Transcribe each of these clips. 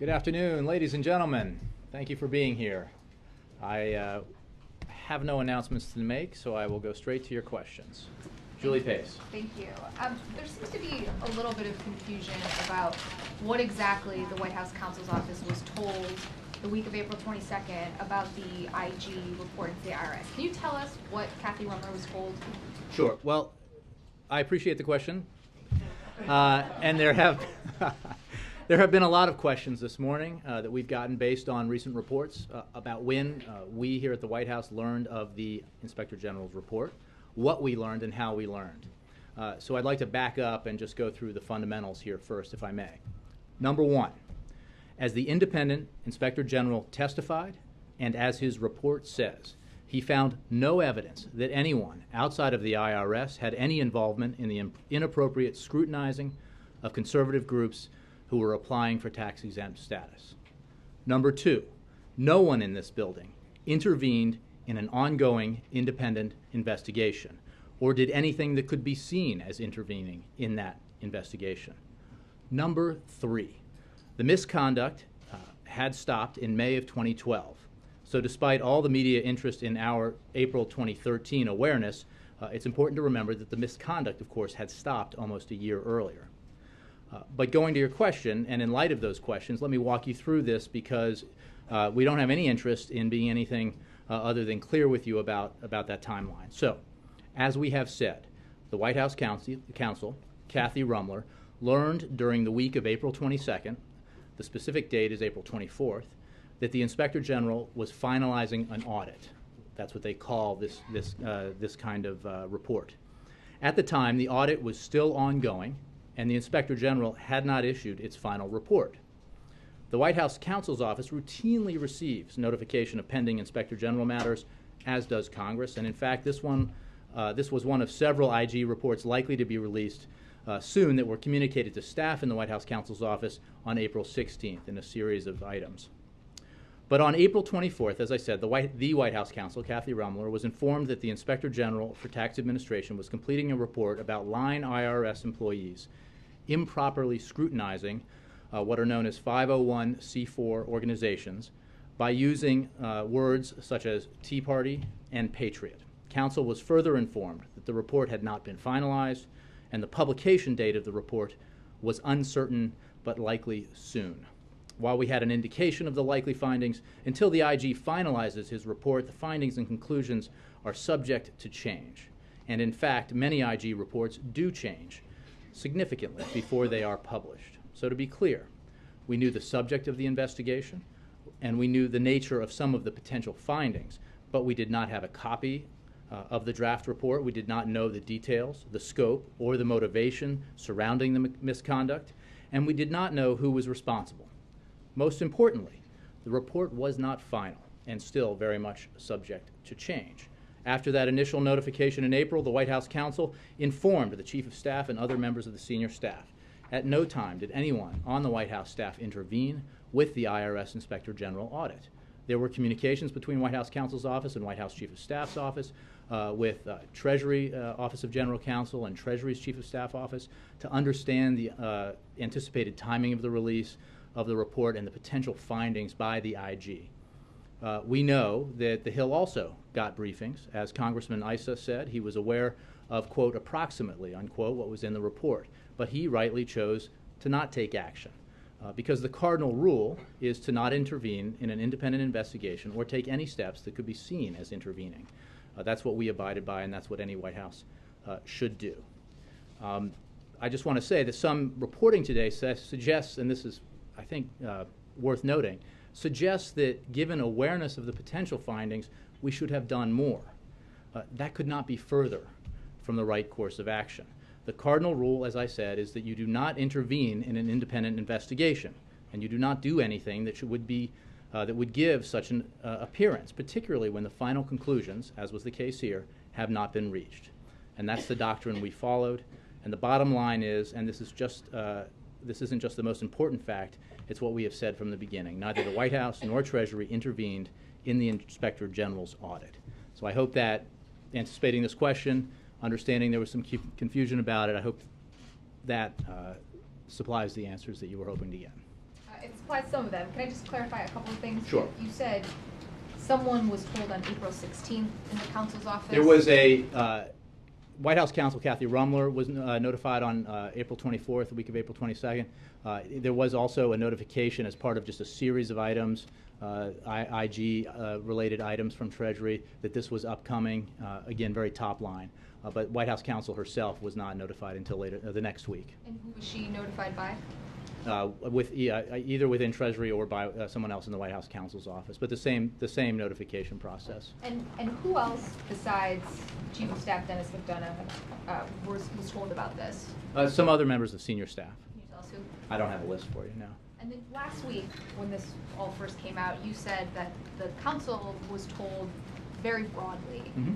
Good afternoon, ladies and gentlemen. Thank you for being here. I have no announcements to make, so I will go straight to your questions. Julie Pace. Thank you. There seems to be a little bit of confusion about what exactly the White House counsel's office was told the week of April 22nd about the IG report to the IRS. Can you tell us what Kathy Rumler was told? Sure. Well, I appreciate the question. And there have been a lot of questions this morning that we've gotten based on recent reports about when we here at the White House learned of the Inspector General's report, what we learned, and how we learned. So I'd like to back up and just go through the fundamentals here first, if I may. Number one, as the independent Inspector General testified, and as his report says, he found no evidence that anyone outside of the IRS had any involvement in the inappropriate scrutinizing of conservative groups who were applying for tax-exempt status. Number two, no one in this building intervened in an ongoing independent investigation or did anything that could be seen as intervening in that investigation. Number three, the misconduct had stopped in May of 2012. So despite all the media interest in our April 2013 awareness, it's important to remember that the misconduct, of course, had stopped almost a year earlier. But going to your question, and in light of those questions, let me walk you through this because we don't have any interest in being anything other than clear with you about that timeline. So, as we have said, the White House counsel, Kathy Rumler, learned during the week of April 22nd, the specific date is April 24th, that the Inspector General was finalizing an audit. That's what they call this kind of report. At the time, the audit was still ongoing, and the Inspector General had not issued its final report. The White House counsel's office routinely receives notification of pending Inspector General matters, as does Congress, and in fact, this was one of several IG reports likely to be released soon that were communicated to staff in the White House counsel's office on April 16th in a series of items. But on April 24th, as I said, the White House counsel, Kathy Rumler, was informed that the Inspector General for Tax Administration was completing a report about line IRS employees improperly scrutinizing what are known as 501c4 organizations by using words such as Tea Party and Patriot. Counsel was further informed that the report had not been finalized and the publication date of the report was uncertain but likely soon. While we had an indication of the likely findings, until the IG finalizes his report, the findings and conclusions are subject to change. And in fact, many IG reports do change significantly before they are published. So to be clear, we knew the subject of the investigation, and we knew the nature of some of the potential findings, but we did not have a copy of the draft report. We did not know the details, the scope, or the motivation surrounding the misconduct, and we did not know who was responsible. Most importantly, the report was not final and still very much subject to change. After that initial notification in April, the White House counsel informed the Chief of Staff and other members of the senior staff. At no time did anyone on the White House staff intervene with the IRS Inspector General audit. There were communications between White House counsel's office and White House Chief of Staff's office with Treasury Office of General Counsel and Treasury's Chief of Staff office to understand the anticipated timing of the release of the report and the potential findings by the IG. We know that the Hill also got briefings. As Congressman Issa said, he was aware of, quote, approximately, unquote, what was in the report, but he rightly chose to not take action because the cardinal rule is to not intervene in an independent investigation or take any steps that could be seen as intervening. That's what we abided by, and that's what any White House should do. I just want to say that some reporting today suggests, and this is, I think, worth noting, suggests that given awareness of the potential findings, we should have done more. That could not be further from the right course of action. The cardinal rule, as I said, is that you do not intervene in an independent investigation, and you do not do anything that would give such an appearance, particularly when the final conclusions, as was the case here, have not been reached. And that's the doctrine we followed. And the bottom line is, and this isn't just the most important fact, it's what we have said from the beginning. Neither the White House nor Treasury intervened in the Inspector General's audit. So I hope that, anticipating this question, understanding there was some confusion about it, I hope that supplies the answers that you were hoping to get. it supplies some of them. Can I just clarify a couple of things? Sure. You said someone was told on April 16th in the counsel's office. There was a White House counsel, Kathy Rumler, was notified on April 24th, the week of April 22nd. There was also a notification as part of just a series of items, IG-related items from Treasury, that this was upcoming, again, very top line. But White House counsel herself was not notified until later, the next week. And who was she notified by? Either within Treasury or by someone else in the White House counsel's office, but the same notification process. And who else besides Chief of Staff Dennis McDonough was told about this? Some other members of senior staff. Can you tell us who? I don't have a list for you now. And then last week, when this all first came out, you said that the council was told very broadly. Mm-hmm.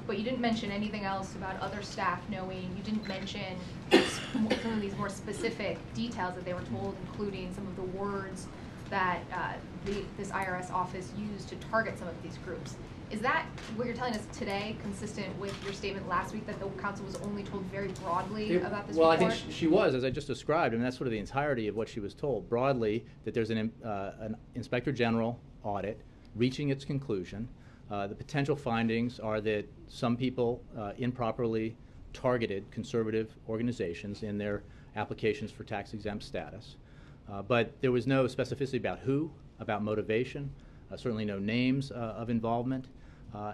But you didn't mention anything else about other staff knowing. You didn't mention some of these more specific details that they were told, including some of the words that this IRS office used to target some of these groups. Is that what you're telling us today, consistent with your statement last week that the council was only told very broadly about this report? I think she was, as I just described, and that's sort of the entirety of what she was told. Broadly, that there's an Inspector General audit reaching its conclusion. The potential findings are that some people improperly targeted conservative organizations in their applications for tax-exempt status. But there was no specificity about who, about motivation, certainly no names of involvement,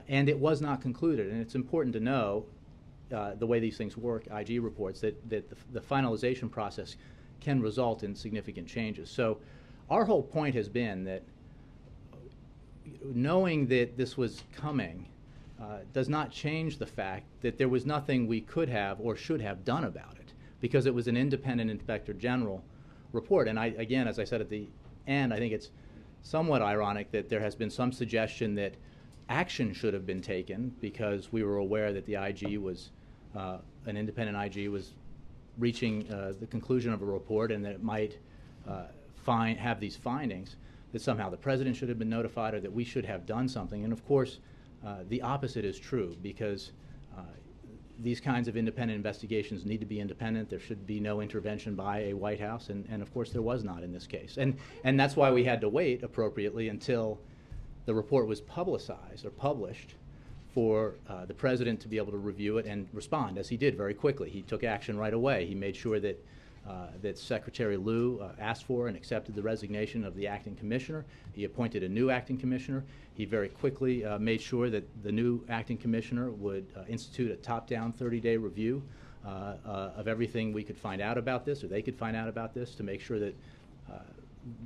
and it was not concluded. And it's important to know the way these things work, IG reports, that the finalization process can result in significant changes. So our whole point has been that knowing that this was coming does not change the fact that there was nothing we could have or should have done about it, because it was an independent Inspector General report. And again, as I said at the end, I think it's somewhat ironic that there has been some suggestion that action should have been taken because we were aware that the IG was, an independent IG was reaching the conclusion of a report and that it might have these findings, that somehow the President should have been notified or that we should have done something. And of course, the opposite is true, because these kinds of independent investigations need to be independent. There should be no intervention by a White House, and of course there was not in this case. And that's why we had to wait appropriately until the report was publicized or published for the President to be able to review it and respond, as he did very quickly. He took action right away. He made sure that that Secretary Liu asked for and accepted the resignation of the acting commissioner. He appointed a new acting commissioner. He very quickly made sure that the new acting commissioner would institute a top-down 30-day review of everything we could find out about this, or they could find out about this, to make sure that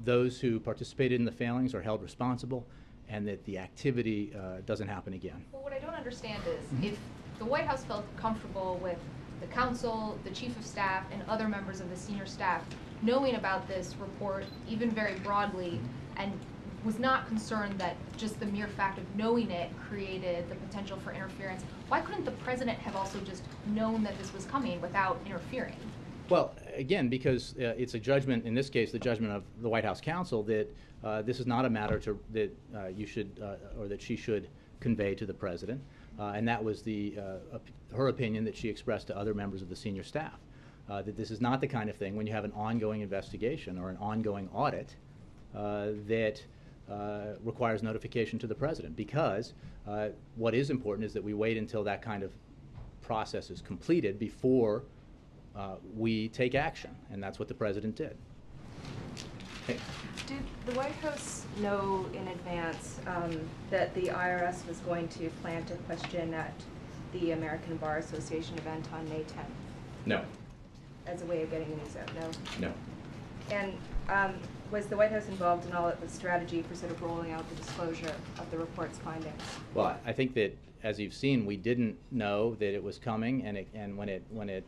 those who participated in the failings are held responsible and that the activity doesn't happen again. Well, what I don't understand is if the White House felt comfortable with the council, the chief of staff, and other members of the senior staff knowing about this report, even very broadly, and was not concerned that just the mere fact of knowing it created the potential for interference, why couldn't the President have also just known that this was coming without interfering? Well, again, because it's a judgment, in this case, the judgment of the White House counsel, that this is not a matter that you should, or that she should convey to the President. And that was her opinion that she expressed to other members of the senior staff, that this is not the kind of thing, when you have an ongoing investigation or an ongoing audit, that requires notification to the President, because what is important is that we wait until that kind of process is completed before we take action, and that's what the President did. Hey. Did the White House know in advance that the IRS was going to plant a question at the American Bar Association event on May 10th? No. As a way of getting the news out? No? No. And was the White House involved in all of the strategy for sort of rolling out the disclosure of the report's findings? Well, I think that, as you've seen, we didn't know that it was coming, and when it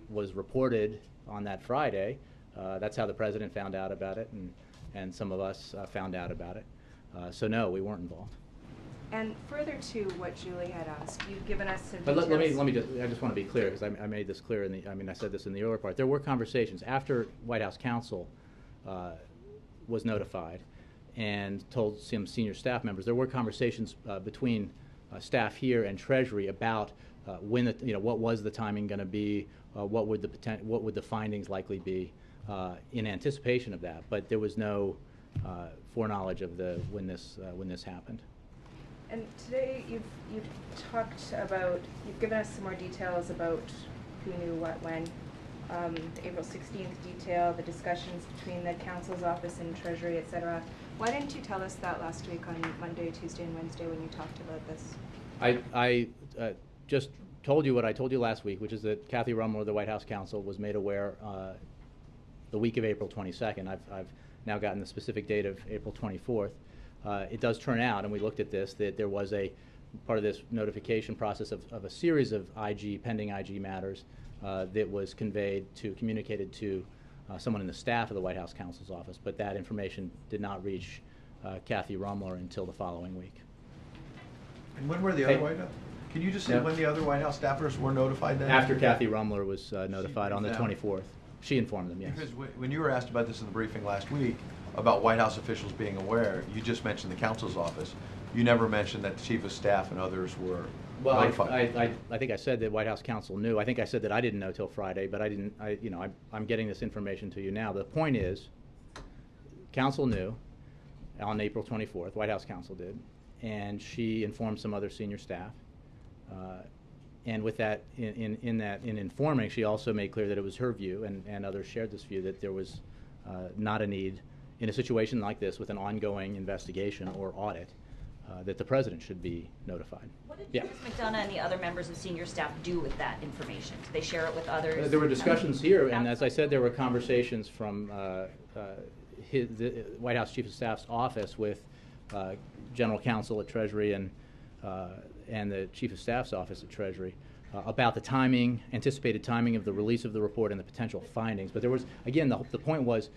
was reported on that Friday, that's how the President found out about it, and some of us found out about it. So no, we weren't involved. And further to what Julie had asked, you've given us some But details. let me just, I just want to be clear, because I made this clear I said this in the earlier part. There were conversations after White House counsel was notified and told some senior staff members. There were conversations between staff here and Treasury about when what was the timing going to be, what would the findings likely be. in anticipation of that, but there was no foreknowledge of when this happened. And today you've talked about, you've given us some more details about who knew what when. The April 16th detail, the discussions between the council's office and Treasury, etc. Why didn't you tell us that last week on Monday, Tuesday, and Wednesday when you talked about this? I just told you what I told you last week, which is that Kathy Rumler, the White House counsel, was made aware the week of April 22nd. I've now gotten the specific date of April 24th. It does turn out, and we looked at this, that there was a part of this notification process of a series of pending IG matters that was communicated to someone in the staff of the White House counsel's office, but that information did not reach Kathy Rumler until the following week. And when were the other White House? Can you just say when the other White House staffers were notified then? After Kathy Rumler was notified on the 24th. She informed them, yes. Because when you were asked about this in the briefing last week, about White House officials being aware, you just mentioned the counsel's office. You never mentioned that the chief of staff and others were notified. I think I said that White House counsel knew. I think I said that I didn't know till Friday, but I'm getting this information to you now. The point is, counsel knew on April 24th, White House counsel did, and she informed some other senior staff. And with that, in informing, she also made clear that it was her view, and others shared this view, that there was not a need in a situation like this with an ongoing investigation or audit that the president should be notified. What did Ms. McDonough and the other members of senior staff do with that information? Did they share it with others? There were discussions here, and as I said, there were conversations from the White House Chief of Staff's office with General Counsel at Treasury and the Chief of Staff's office at Treasury about the anticipated timing of the release of the report and the potential findings. But there was, again, the point was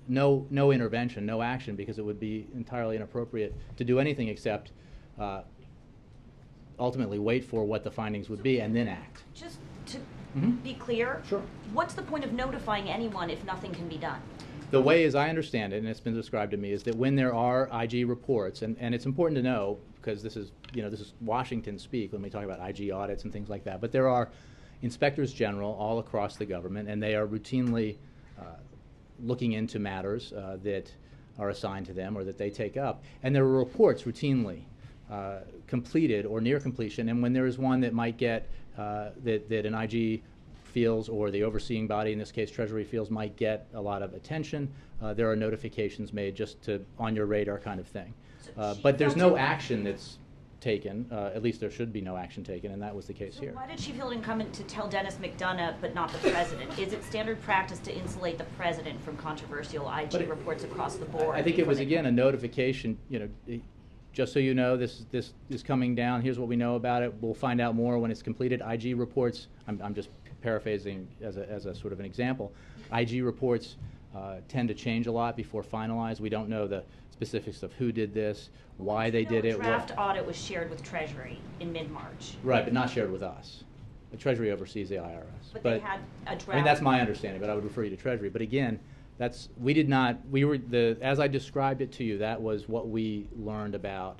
no intervention, no action, because it would be entirely inappropriate to do anything except ultimately wait for what the findings would be and then act. Just to be clear, sure. What's the point of notifying anyone if nothing can be done? The way, as I understand it, and it's been described to me, is that when there are IG reports, and it's important to know, because this is Washington speak when we talk about IG audits and things like that, but there are inspectors general all across the government, and they are routinely looking into matters that are assigned to them or that they take up, and there are reports routinely completed or near completion, and when there is one that might get that an IG feels, or the overseeing body, in this case Treasury feels, might get a lot of attention, there are notifications made just to on your radar kind of thing. But there's no action that's taken, at least there should be no action taken, and that was the case here. Why did she feel it incumbent to tell Dennis McDonough but not the president? Is it standard practice to insulate the president from controversial IG reports across the board? I think it was, again, a notification, just so you know, this is coming down, here's what we know about it, we'll find out more when it's completed. IG reports, I'm just paraphrasing as a sort of an example, IG reports tend to change a lot before finalized. We don't know the specifics of who did this, why they did it. The draft audit was shared with Treasury in mid-March. Right, but not shared with us. The Treasury oversees the IRS. But they had a draft. I mean, that's my understanding, but I would refer you to Treasury. But again, as I described it to you, that was what we learned about,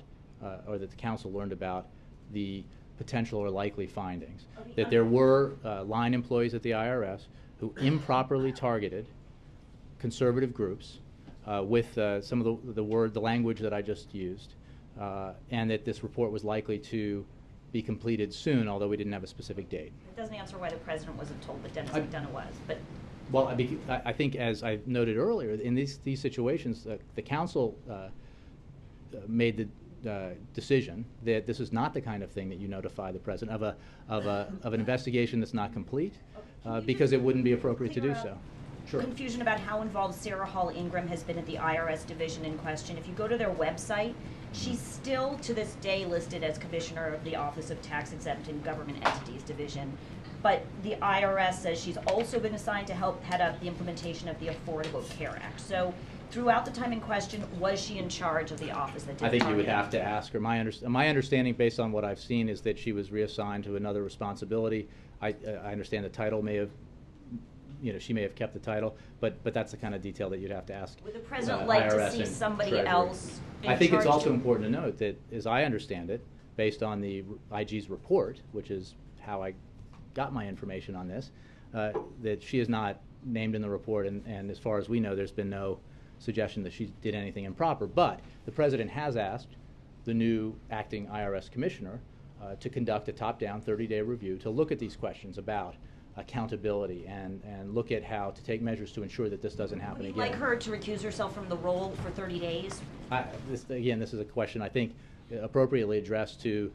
or that the council learned about the potential or likely findings. Okay. That there were line employees at the IRS who improperly targeted conservative groups with some of the language that I just used, and that this report was likely to be completed soon, although we didn't have a specific date. It doesn't answer why the president wasn't told, but Dennis McDonough was. But well, I think, as I noted earlier, in these situations, the council made the decision that this is not the kind of thing that you notify the president of an investigation that's not complete, because it wouldn't be appropriate to do so. Sure. Confusion about how involved Sarah Hall Ingram has been at the IRS division in question. If you go to their website, she's still to this day listed as commissioner of the Office of Tax Exempt and Government Entities Division. But the IRS says she's also been assigned to help head up the implementation of the Affordable Care Act. So throughout the time in question, was she in charge of the office that did I think you would have to ask her. My understanding, based on what I've seen, is that she was reassigned to another responsibility. I understand the title may have, she may have kept the title, but that's the kind of detail that you'd have to ask. Would the president like to see somebody Treasury else in I think charge it's also important to note that, as I understand it, based on the IG's report, which is how I got my information on this, that she is not named in the report, and as far as we know, there's been no suggestion that she did anything improper. But the President has asked the new acting IRS commissioner to conduct a top-down 30-day review to look at these questions about accountability and look at how to take measures to ensure that this doesn't happen Would you again. like her to recuse herself from the role for 30 days? This is a question I think appropriately addressed to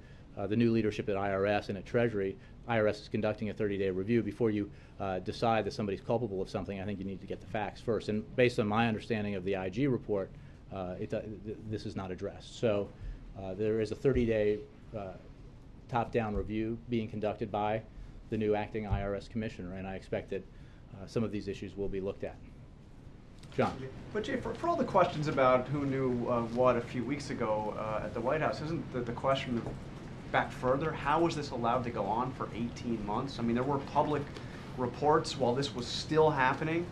the new leadership at IRS and at Treasury. IRS is conducting a 30-day review. Before you decide that somebody's culpable of something, I think you need to get the facts first. And based on my understanding of the IG report, this is not addressed. So there is a 30-day top-down review being conducted by the new acting IRS commissioner, and I expect that some of these issues will be looked at. John. But Jay, for all the questions about who knew what a few weeks ago at the White House, isn't the question back further? How was this allowed to go on for 18 months? I mean, there were public reports while this was still happening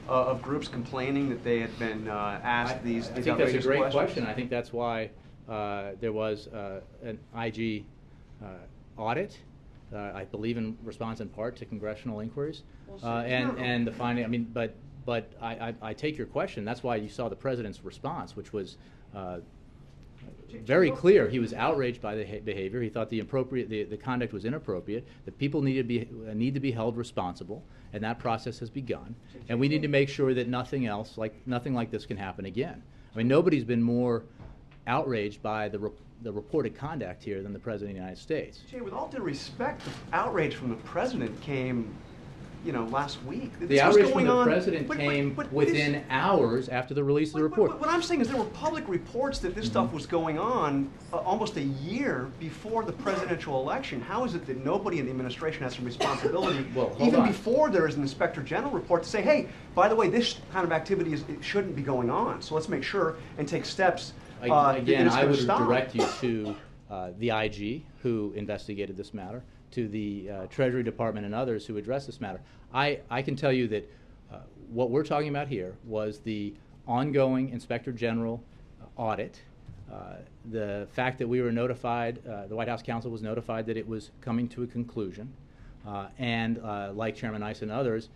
of groups complaining that they had been asked these I think that's a great questions. question. I think that's why there was an IG audit, I believe in response in part to congressional inquiries, and the finding. I mean, but I take your question. That's why you saw the President's response, which was very clear. He was outraged by the behavior. He thought the conduct was inappropriate. That people need to be held responsible, and that process has begun. And we need to make sure that nothing like this can happen again. I mean, nobody's been more outraged by the reported conduct here than the President of the United States. Jay, with all due respect, the outrage from the President came, last week. The outrage from the President came within hours after the release of the report. What I'm saying is there were public reports that this stuff was going on almost a year before the presidential election. How is it that nobody in the administration has some responsibility, even before there is an Inspector General report, to say, hey, by the way, this kind of activity it shouldn't be going on, so let's make sure and take steps. Again, I would direct you to the IG, who investigated this matter, to the Treasury Department and others who addressed this matter. I can tell you that what we're talking about here was the ongoing Inspector General audit. The fact that we were notified, the White House counsel was notified that it was coming to a conclusion, and like Chairman Nice and others,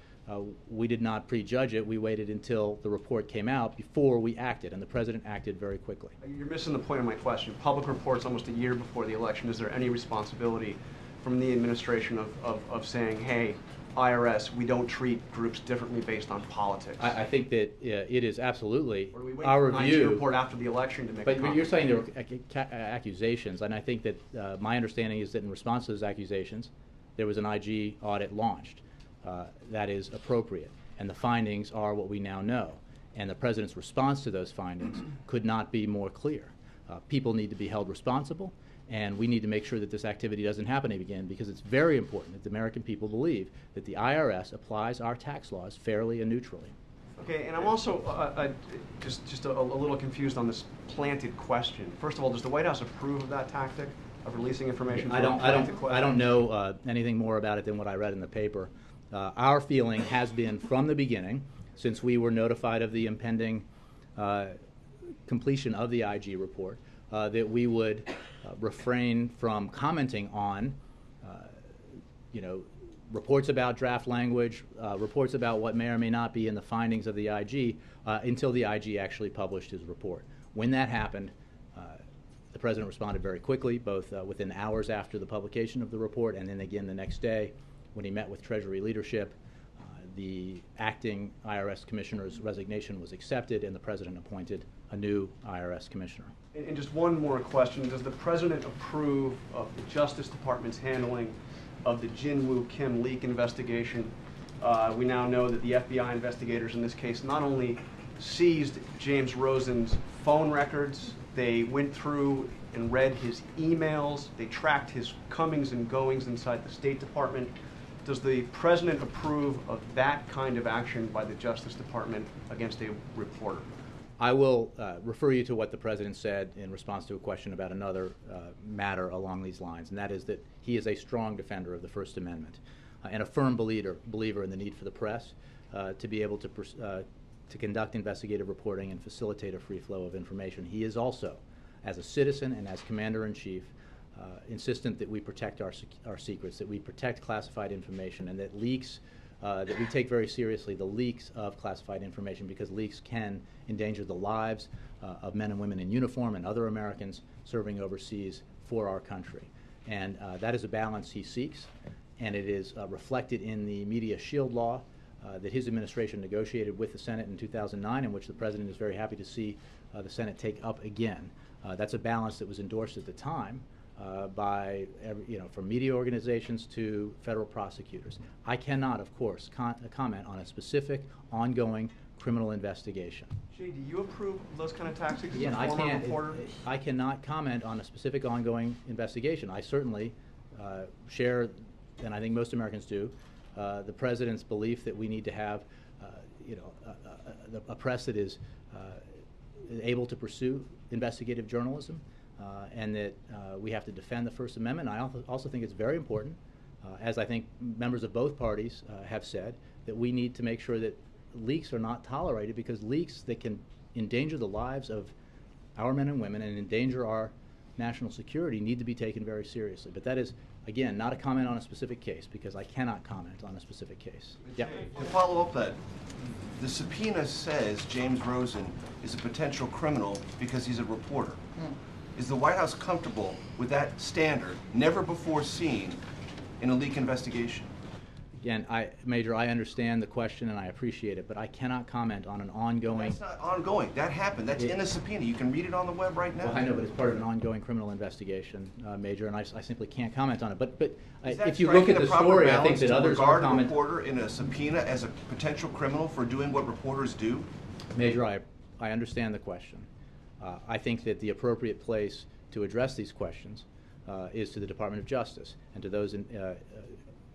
we did not prejudge it. We waited until the report came out before we acted, and the President acted very quickly. You're missing the point of my question. Public reports almost a year before the election. Is there any responsibility from the administration of saying, hey, IRS, we don't treat groups differently based on politics? I think that it is absolutely or do we wait our for an review. IG report after the election to make But a comment? you're saying there were accusations, and I think that my understanding is that in response to those accusations, there was an IG audit launched. That is appropriate, and the findings are what we now know. And the President's response to those findings could not be more clear. People need to be held responsible, and we need to make sure that this activity doesn't happen again, because it's very important that the American people believe that the IRS applies our tax laws fairly and neutrally. Okay, and I'm also just a little confused on this planted question. First of all, does the White House approve of that tactic of releasing information? I don't know anything more about it than what I read in the paper. Our feeling has been from the beginning, since we were notified of the impending completion of the IG report, that we would refrain from commenting on, reports about draft language, reports about what may or may not be in the findings of the IG, until the IG actually published his report. When that happened, the President responded very quickly, both within hours after the publication of the report, and then again the next day when he met with Treasury leadership. The acting IRS commissioner's resignation was accepted, and the President appointed a new IRS commissioner. And just one more question. Does the President approve of the Justice Department's handling of the Jin-Woo Kim leak investigation? We now know that the FBI investigators in this case not only seized James Rosen's phone records, they went through and read his emails, they tracked his comings and goings inside the State Department. Does the President approve of that kind of action by the Justice Department against a reporter? I will refer you to what the President said in response to a question about another matter along these lines, and that is that he is a strong defender of the First Amendment and a firm believer in the need for the press to be able to conduct investigative reporting and facilitate a free flow of information. He is also, as a citizen and as Commander-in-Chief, insistent that we protect our secrets, that we protect classified information, and that leaks that we take very seriously the leaks of classified information, because leaks can endanger the lives of men and women in uniform and other Americans serving overseas for our country. And that is a balance he seeks, and it is reflected in the Media Shield Law that his administration negotiated with the Senate in 2009, in which the President is very happy to see the Senate take up again. That's a balance that was endorsed at the time by from media organizations to federal prosecutors. I cannot, of course, comment on a specific ongoing criminal investigation. Jay, do you approve of those kind of tactics Again, as a former reporter? I cannot comment on a specific ongoing investigation. I certainly share, and I think most Americans do, the President's belief that we need to have a press that is able to pursue investigative journalism, and that we have to defend the First Amendment. I also think it's very important, as I think members of both parties have said, that we need to make sure that leaks are not tolerated, because leaks that can endanger the lives of our men and women and endanger our national security need to be taken very seriously. But that is, again, not a comment on a specific case, because I cannot comment on a specific case. Yeah. To follow up that, the subpoena says James Rosen is a potential criminal because he's a reporter. Is the White House comfortable with that standard, never before seen, in a leak investigation? Again, Major, I understand the question and I appreciate it, but I cannot comment on an ongoing... That's not ongoing. That happened. That's in a subpoena. You can read it on the web right now. Well, I know, but it's part of an ongoing criminal investigation, Major, and I simply can't comment on it. But Is that if you look at the story, I think that others are regard a commenting... reporter in a subpoena as a potential criminal for doing what reporters do? Major, I understand the question. I think that the appropriate place to address these questions is to the Department of Justice and to those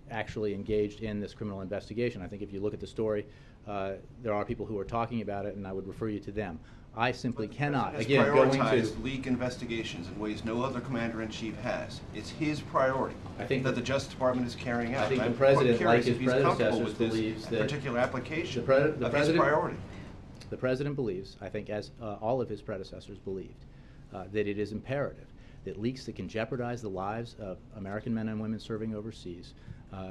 actually engaged in this criminal investigation. I think if you look at the story, there are people who are talking about it, and I would refer you to them. I simply cannot. Again, going to prioritized leak investigations in ways no other commander-in-chief has. It's his priority that the Justice Department is carrying out. I think I'm the President, quite like curious his if he's comfortable predecessors, with this believes that particular application the of his priority. The President believes, I think as all of his predecessors believed, that it is imperative that leaks that can jeopardize the lives of American men and women serving overseas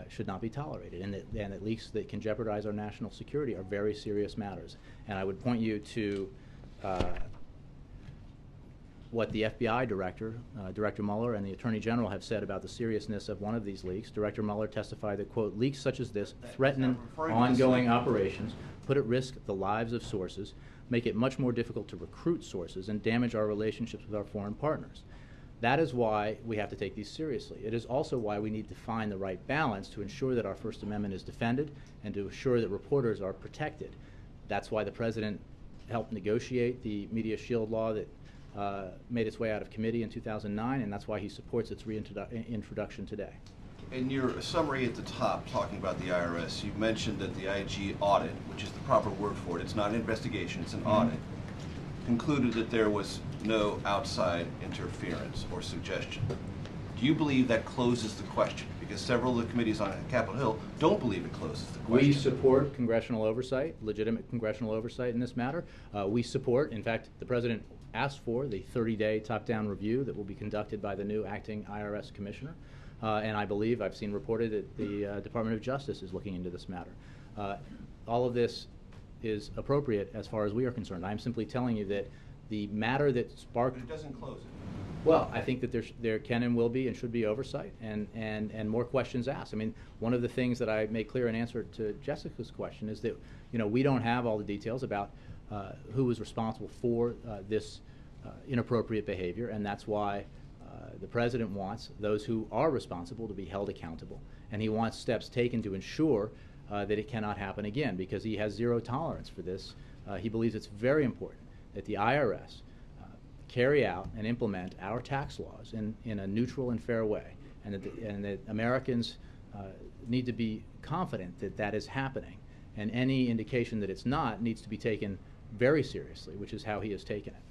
should not be tolerated, and that leaks that can jeopardize our national security are very serious matters. And I would point you to what the FBI director, Director Mueller, and the Attorney General have said about the seriousness of one of these leaks. Director Mueller testified that, quote, leaks such as this threaten ongoing operations, put at risk the lives of sources, make it much more difficult to recruit sources, and damage our relationships with our foreign partners. That is why we have to take these seriously. It is also why we need to find the right balance to ensure that our First Amendment is defended and to assure that reporters are protected. That's why the President helped negotiate the Media Shield Law that made its way out of committee in 2009, and that's why he supports its reintroduction today. In your summary at the top, talking about the IRS, you mentioned that the IG audit, which is the proper word for it, it's not an investigation, it's an audit, concluded that there was no outside interference or suggestion. Do you believe that closes the question? Because several of the committees on Capitol Hill don't believe it closes the question. We support congressional oversight, legitimate congressional oversight in this matter. We support, in fact, the President asked for the 30-day top-down review that will be conducted by the new acting IRS commissioner. And I believe, I've seen reported that the Department of Justice is looking into this matter. All of this is appropriate as far as we are concerned. I'm simply telling you that the matter that sparked... But it doesn't close it. Well, I think that there can and will be and should be oversight and more questions asked. I mean, one of the things that I made clear in answer to Jessica's question is that, you know, we don't have all the details about who was responsible for this inappropriate behavior, and that's why the President wants those who are responsible to be held accountable, and he wants steps taken to ensure that it cannot happen again, because he has zero tolerance for this. He believes it's very important that the IRS carry out and implement our tax laws in a neutral and fair way, and that Americans need to be confident that that is happening, and any indication that it's not needs to be taken very seriously, which is how he has taken it.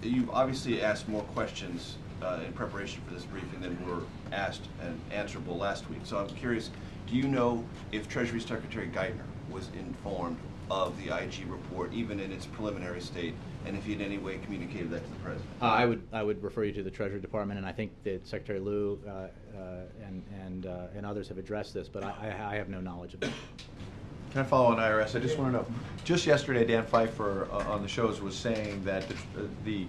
You've obviously asked more questions in preparation for this briefing than were asked and answerable last week. So I'm curious, do you know if Treasury Secretary Geithner was informed of the IG report, even in its preliminary state, and if you in any way communicated that to the president? I would refer you to the Treasury Department, and I think that Secretary Liu and others have addressed this, but I have no knowledge of it. Can I follow on IRS? I just want to know, just yesterday Dan Pfeiffer on the shows was saying that the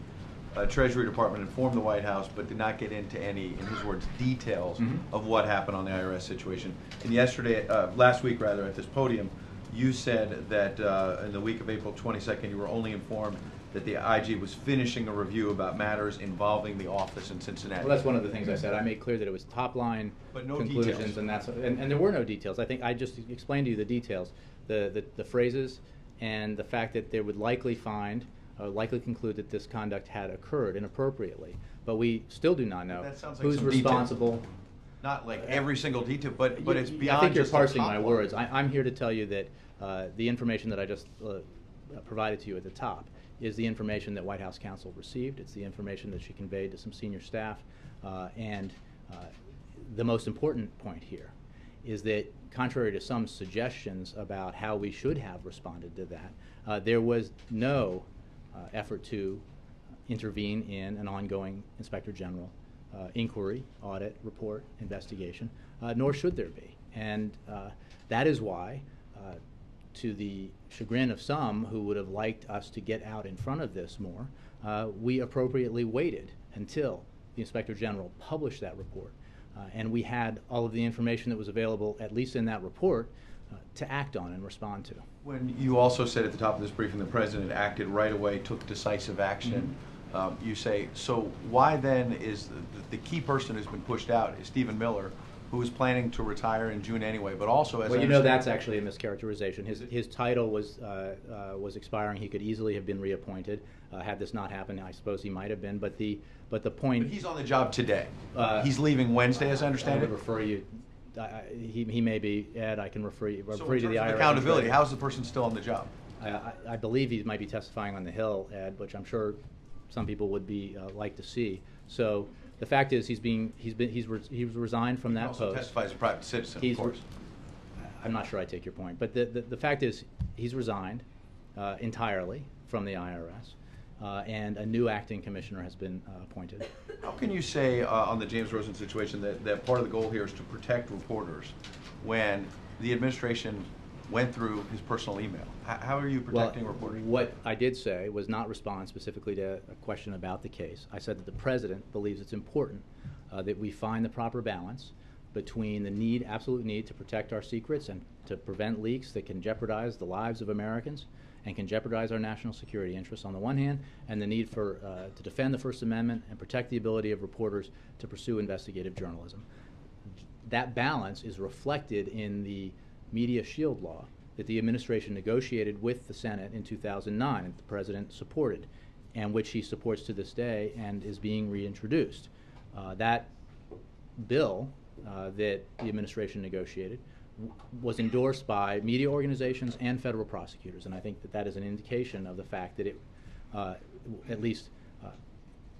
Treasury Department informed the White House but did not get into any, in his words, details of what happened on the IRS situation. And last week rather, at this podium, you said that in the week of April 22nd, you were only informed that the IG was finishing a review about matters involving the office in Cincinnati. Well, that's one of the things I said. I made clear that it was top line but no conclusions, details. and there were no details. I think I just explained to you the details, the phrases, and the fact that they would likely conclude that this conduct had occurred inappropriately. But we still do not know That sounds like who's some detail. responsible. Not like every single detail, but it's beyond I think you're just the parsing top my line. words. I'm here to tell you that the information that I just provided to you at the top is the information that White House counsel received. It's the information that she conveyed to some senior staff. And the most important point here is that contrary to some suggestions about how we should have responded to that, there was no effort to intervene in an ongoing Inspector General inquiry, audit, report, investigation, nor should there be. And that is why, to the chagrin of some who would have liked us to get out in front of this more, we appropriately waited until the Inspector General published that report. And we had all of the information that was available, at least in that report, to act on and respond to. When you also said at the top of this briefing the president acted right away, took decisive action, you say, so why then is the key person who's been pushed out is Stephen Miller, who is planning to retire in June anyway, but also as well, I you know, understand- that's actually a mischaracterization. His title was expiring. He could easily have been reappointed. Had this not happened, I suppose he might have been. But the point. But he's on the job today. He's leaving Wednesday, as I I understand would it. refer you. He may be, Ed. I can refer you So to in the terms of IRS. accountability, how is the person still on the job? I believe he might be testifying on the Hill, Ed, which I'm sure some people would be like to see. So the fact is, he's resigned from He that also post. testify as a private citizen, He's of course. I'm not sure I take your point, but the fact is, he's resigned entirely from the IRS, and a new acting commissioner has been appointed. How can you say on the James Rosen situation that part of the goal here is to protect reporters when the administration went through his personal email? How are you protecting reporters? What I did say was not respond specifically to a question about the case. I said that the president believes it's important that we find the proper balance between the absolute need to protect our secrets and to prevent leaks that can jeopardize the lives of Americans and can jeopardize our national security interests on the one hand, and the need to defend the First Amendment and protect the ability of reporters to pursue investigative journalism. That balance is reflected in the Media Shield Law that the administration negotiated with the Senate in 2009 and the president supported, and which he supports to this day and is being reintroduced. That bill that the administration negotiated was endorsed by media organizations and federal prosecutors, and I think that is an indication of the fact that it at least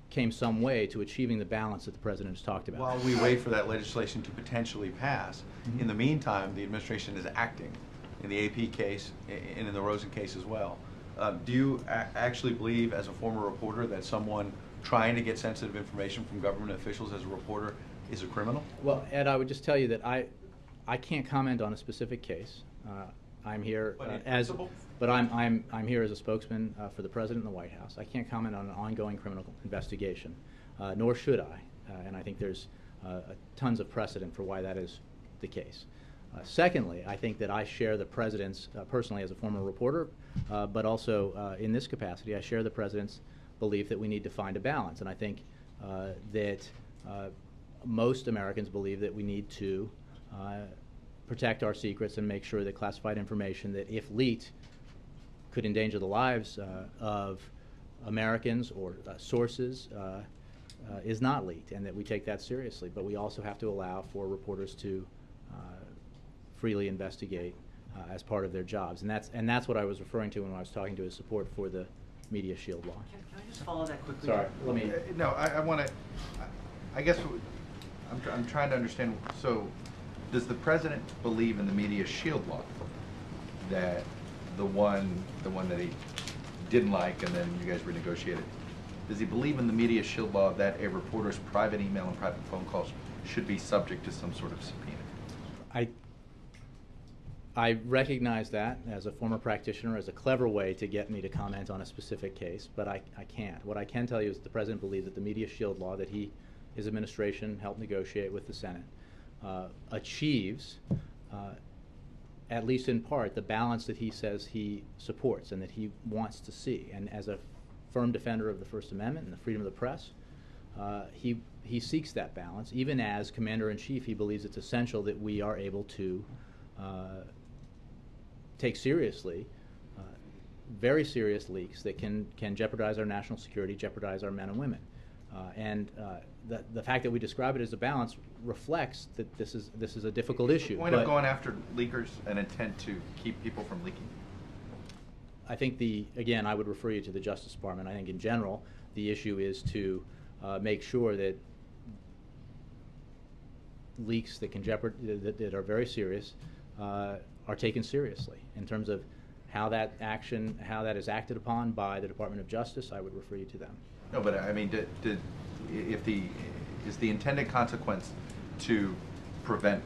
came some way to achieving the balance that the president has talked about. While we wait for that legislation to potentially pass, in the meantime, the administration is acting in the AP case and in the Rosen case as well. Do you actually believe, as a former reporter, that someone trying to get sensitive information from government officials as a reporter is a criminal? Well, Ed, I would just tell you that I can't comment on a specific case. I'm here but I'm here as a spokesman for the president and the White House. I can't comment on an ongoing criminal investigation, nor should I. And I think there's tons of precedent for why that is the case. Secondly, I think that I share the president's, personally as a former reporter, but also in this capacity, I share the president's belief that we need to find a balance. And I think that most Americans believe that we need to protect our secrets and make sure that classified information that, if leaked, could endanger the lives of Americans or sources is not leaked, and that we take that seriously. But we also have to allow for reporters to freely investigate as part of their jobs, and that's what I was referring to when I was talking to his support for the Media Shield Law. Can I just follow that quickly? Sorry, let me. No, I want to. I guess I'm trying to understand. So, does the president believe in the Media Shield Law that the one that he didn't like, and then you guys renegotiated. Does he believe in the media shield law that a reporter's private email and private phone calls should be subject to some sort of subpoena? I recognize that as a former practitioner as a clever way to get me to comment on a specific case, but I can't. What I can tell you is that the President believes that the media shield law that his administration helped negotiate with the Senate achieves, at least in part, the balance that he says he supports and that he wants to see. And as a firm defender of the First Amendment and the freedom of the press, he seeks that balance. Even as Commander-in-Chief, he believes it's essential that we are able to take seriously very serious leaks that can jeopardize our national security, jeopardize our men and women. The fact that we describe it as a balance reflects that this is a difficult issue. Is the point of going after leakers an intent to keep people from leaking? I think again, I would refer you to the Justice Department. I think in general, the issue is to make sure that leaks that can that are very serious are taken seriously. In terms of how that is acted upon by the Department of Justice, I would refer you to them. No, but I mean, is the intended consequence to prevent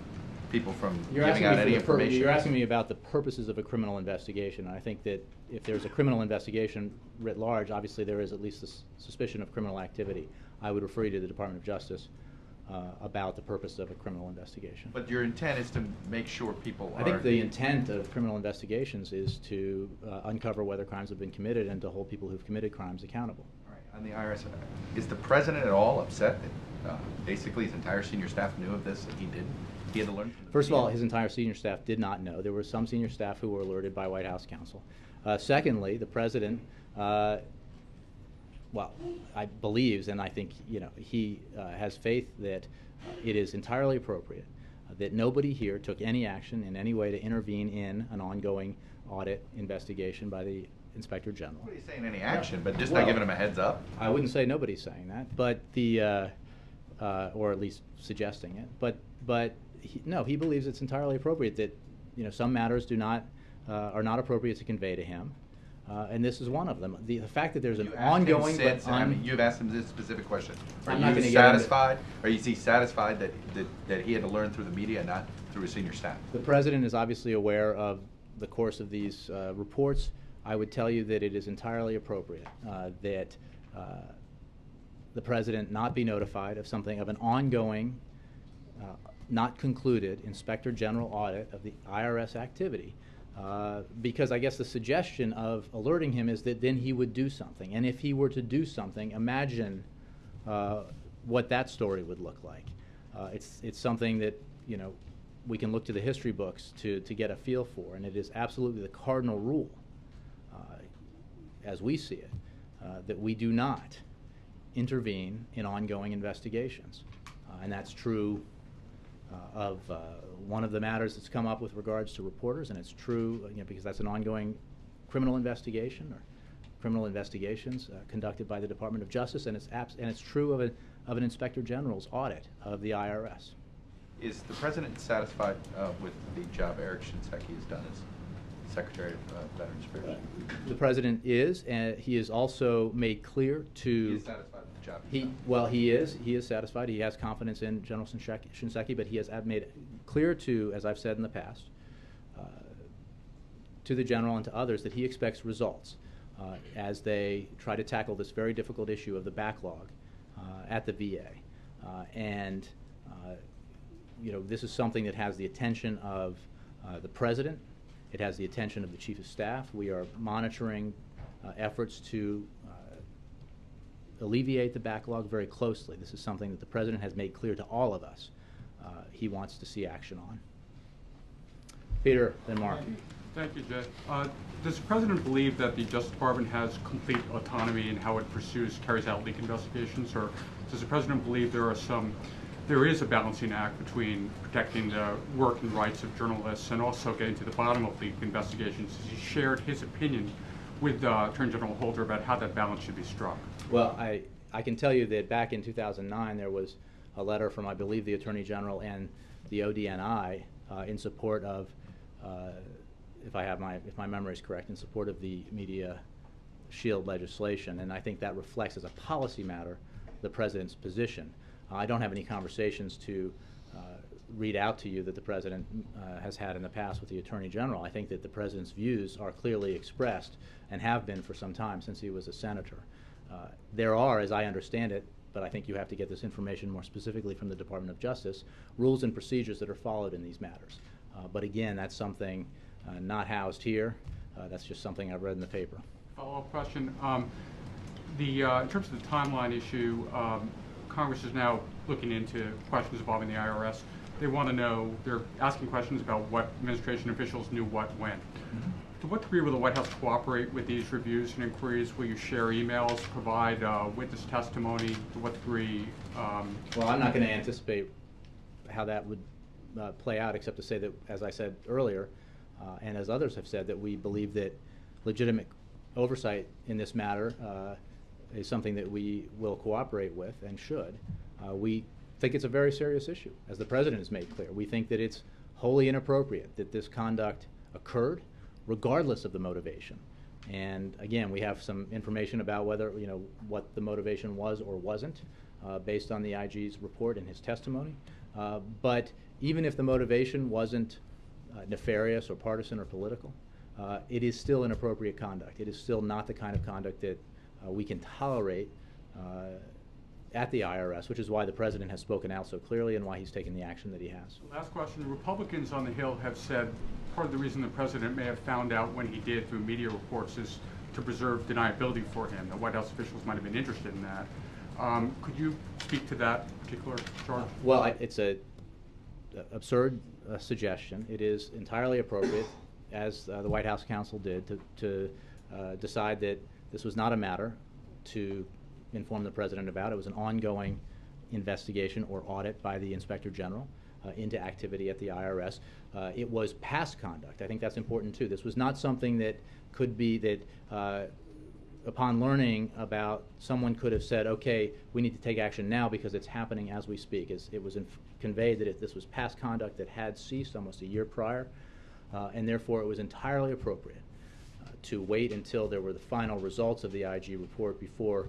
people from giving out any information? You're asking me about the purposes of a criminal investigation. And I think that if there's a criminal investigation writ large, obviously there is at least a suspicion of criminal activity. I would refer you to the Department of Justice about the purpose of a criminal investigation. But your intent is to make sure people are... I think the intent of criminal investigations is to uncover whether crimes have been committed and to hold people who've committed crimes accountable. All right. On the IRS, is the President at all upset that basically his entire senior staff knew of this and he didn't? He had to learn from the First of all, media? his entire senior staff did not know. There were some senior staff who were alerted by White House counsel. Secondly, the President, I believes, and I think he has faith that it is entirely appropriate that nobody here took any action in any way to intervene in an ongoing audit investigation by the Inspector General. Nobody's saying any action, but just not giving him a heads up? I wouldn't say nobody's saying that, but or at least suggesting it. But he believes it's entirely appropriate that some matters are not appropriate to convey to him, and this is one of them. The fact that there's an ongoing. You've asked him this specific question. Are I'm not you gonna satisfied? Are you satisfied that he had to learn through the media and not through his senior staff? The President is obviously aware of the course of these reports. I would tell you that it is entirely appropriate that the President not be notified of an ongoing, not concluded Inspector General audit of the IRS activity, because I guess the suggestion of alerting him is that then he would do something. And if he were to do something, imagine what that story would look like. It's something that we can look to the history books to get a feel for, and it is absolutely the cardinal rule, as we see it, that we do not intervene in ongoing investigations. And that's true of one of the matters that's come up with regards to reporters, and it's true because that's an ongoing criminal investigation or criminal investigations conducted by the Department of Justice, and it's true of an Inspector General's audit of the IRS. Is the President satisfied with the job Eric Shinseki has done as Secretary of Veterans Affairs? The President is, and he is also made clear to... He is satisfied with the job he's done. Well, he is satisfied. He has confidence in General Shinseki, but he has made it clear to, as I've said in the past, to the General and to others that he expects results as they try to tackle this very difficult issue of the backlog at the VA. This is something that has the attention of the President. It has the attention of the Chief of Staff. We are monitoring efforts to alleviate the backlog very closely. This is something that the President has made clear to all of us he wants to see action on. Peter, then Mark. Thank you, Jay. Does the President believe that the Justice Department has complete autonomy in how it carries out leak investigations, or does the President believe there is a balancing act between protecting the work and rights of journalists and also getting to the bottom of leak investigations? Has he shared his opinion with Attorney General Holder about how that balance should be struck? Well, I can tell you that back in 2009 there was a letter from, I believe, the Attorney General and the ODNI in support of if my memory is correct, in support of the media shield legislation, and I think that reflects as a policy matter the President's position. I don't have any conversations to read out to you that the President has had in the past with the Attorney General. I think that the President's views are clearly expressed and have been for some time since he was a senator. There are, as I understand it, but I think you have to get this information more specifically from the Department of Justice, rules and procedures that are followed in these matters. But again, that's something not housed here. That's just something I've read in the paper. Follow-up question. In terms of the timeline issue, Congress is now looking into questions involving the IRS. They want to know, they're asking questions about what administration officials knew what when. Mm-hmm. To what degree will the White House cooperate with these reviews and inquiries? Will you share emails, provide witness testimony? To what degree? Well, I'm not going to anticipate how that would play out, except to say that, as I said earlier, and as others have said, that we believe that legitimate oversight in this matter is something that we will cooperate with and should. We think it's a very serious issue, as the President has made clear. We think that it's wholly inappropriate that this conduct occurred, regardless of the motivation. And again, we have some information about whether, what the motivation was or wasn't, based on the IG's report and his testimony. But even if the motivation wasn't nefarious or partisan or political, it is still inappropriate conduct. It is still not the kind of conduct that we can tolerate at the IRS, which is why the President has spoken out so clearly and why he's taken the action that he has. Last question. The Republicans on the Hill have said part of the reason the President may have found out when he did through media reports is to preserve deniability for him. The White House officials might have been interested in that. Could you speak to that particular charge? Well, it's an absurd suggestion. It is entirely appropriate, as the White House counsel did, to decide that this was not a matter to inform the President about. It was an ongoing investigation or audit by the Inspector General into activity at the IRS. It was past conduct. I think that's important too. This was not something that could be that upon learning about, someone could have said, okay, we need to take action now because it's happening as we speak. It was conveyed that this was past conduct that had ceased almost a year prior, and therefore it was entirely appropriate to wait until there were the final results of the IG report before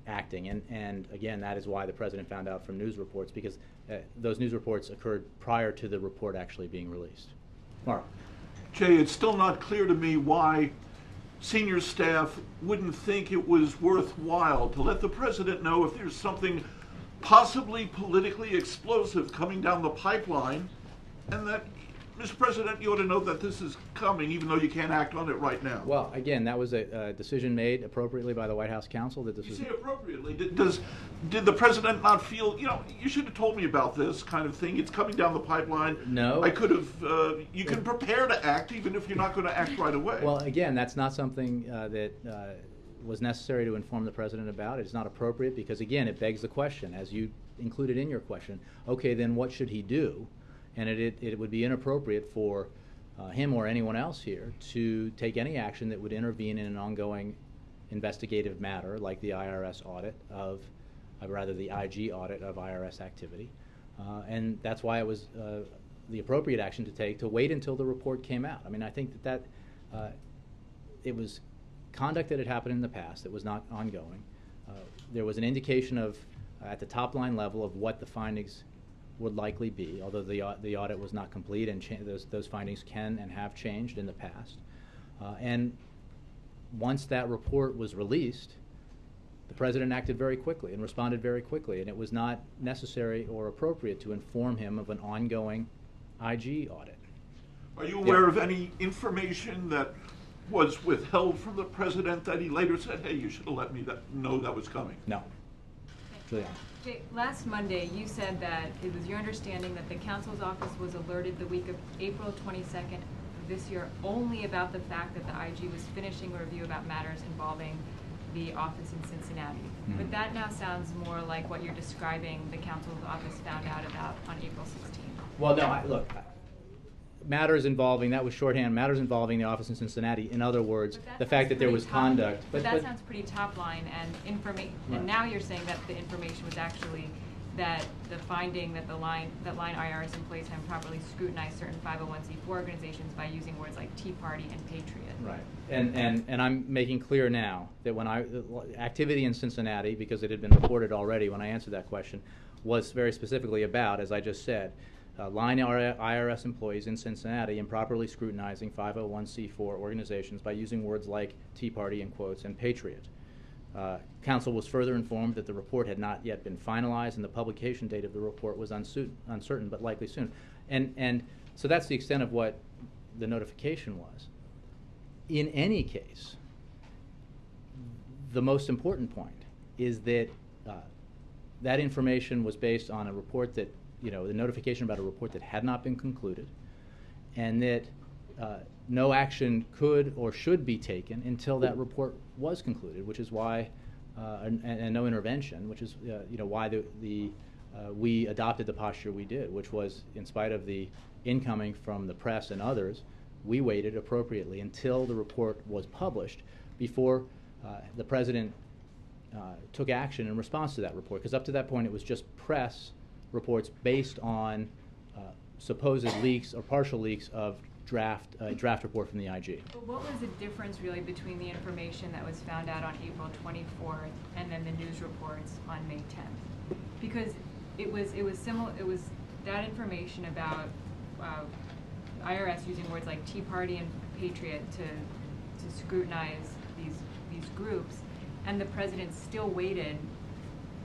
acting. And again, that is why the President found out from news reports, because those news reports occurred prior to the report actually being released. Mark. Jay, it's still not clear to me why senior staff wouldn't think it was worthwhile to let the President know if there's something possibly politically explosive coming down the pipeline, and that, Mr. President, you ought to know that this is coming, even though you can't act on it right now. Well, again, that was a decision made appropriately by the White House counsel that this was. You say appropriately. Did the President not feel, you should have told me about this kind of thing? It's coming down the pipeline. No. I could have. You can prepare to act, even if you're not going to act right away. Well, again, that's not something that was necessary to inform the President about. It's not appropriate because, again, it begs the question, as you included in your question. Okay, then what should he do? And it would be inappropriate for him or anyone else here to take any action that would intervene in an ongoing investigative matter like the IRS audit the IG audit of IRS activity. And that's why it was the appropriate action to take, to wait until the report came out. I mean, I think that it was conduct that had happened in the past that was not ongoing. There was an indication of, at the top line level, of what the findings would likely be, although the audit was not complete, and those findings can and have changed in the past. And once that report was released, the President acted very quickly and responded very quickly, and it was not necessary or appropriate to inform him of an ongoing IG audit. Are you aware of any information that was withheld from the President that he later said, hey, you should have let me know that was coming? No. Juliana. Jay, last Monday, you said that it was your understanding that the counsel's office was alerted the week of April 22nd of this year only about the fact that the IG was finishing a review about matters involving the office in Cincinnati. Mm-hmm. But that now sounds more like what you're describing the counsel's office found out about on April 16th. Well, no, look, matters involving, that was shorthand, matters involving the office in Cincinnati. In other words, the fact that there was conduct. But that sounds pretty top line and information. Right. And now you're saying that the information was actually that the finding that line IRS employees have improperly scrutinized certain 501c4 organizations by using words like Tea Party and Patriot. Right. And I'm making clear now that when activity in Cincinnati, because it had been reported already when I answered that question, was very specifically about, as I just said, line IRS employees in Cincinnati improperly scrutinizing 501c4 organizations by using words like Tea Party in quotes and Patriot. Council was further informed that the report had not yet been finalized and the publication date of the report was uncertain, but likely soon. And so that's the extent of what the notification was. In any case, the most important point is that that information was based on a report that, the notification about a report that had not been concluded, and that no action could or should be taken until that report was concluded, which is why, and no intervention, which is why we adopted the posture we did, which was, in spite of the incoming from the press and others, we waited appropriately until the report was published before the president took action in response to that report, because up to that point it was just press reports based on supposed leaks or partial leaks of draft report from the IG. But what was the difference really between the information that was found out on April 24th and then the news reports on May 10th? Because it was similar. It was that information about IRS using words like Tea Party and Patriot to scrutinize these groups, and the president still waited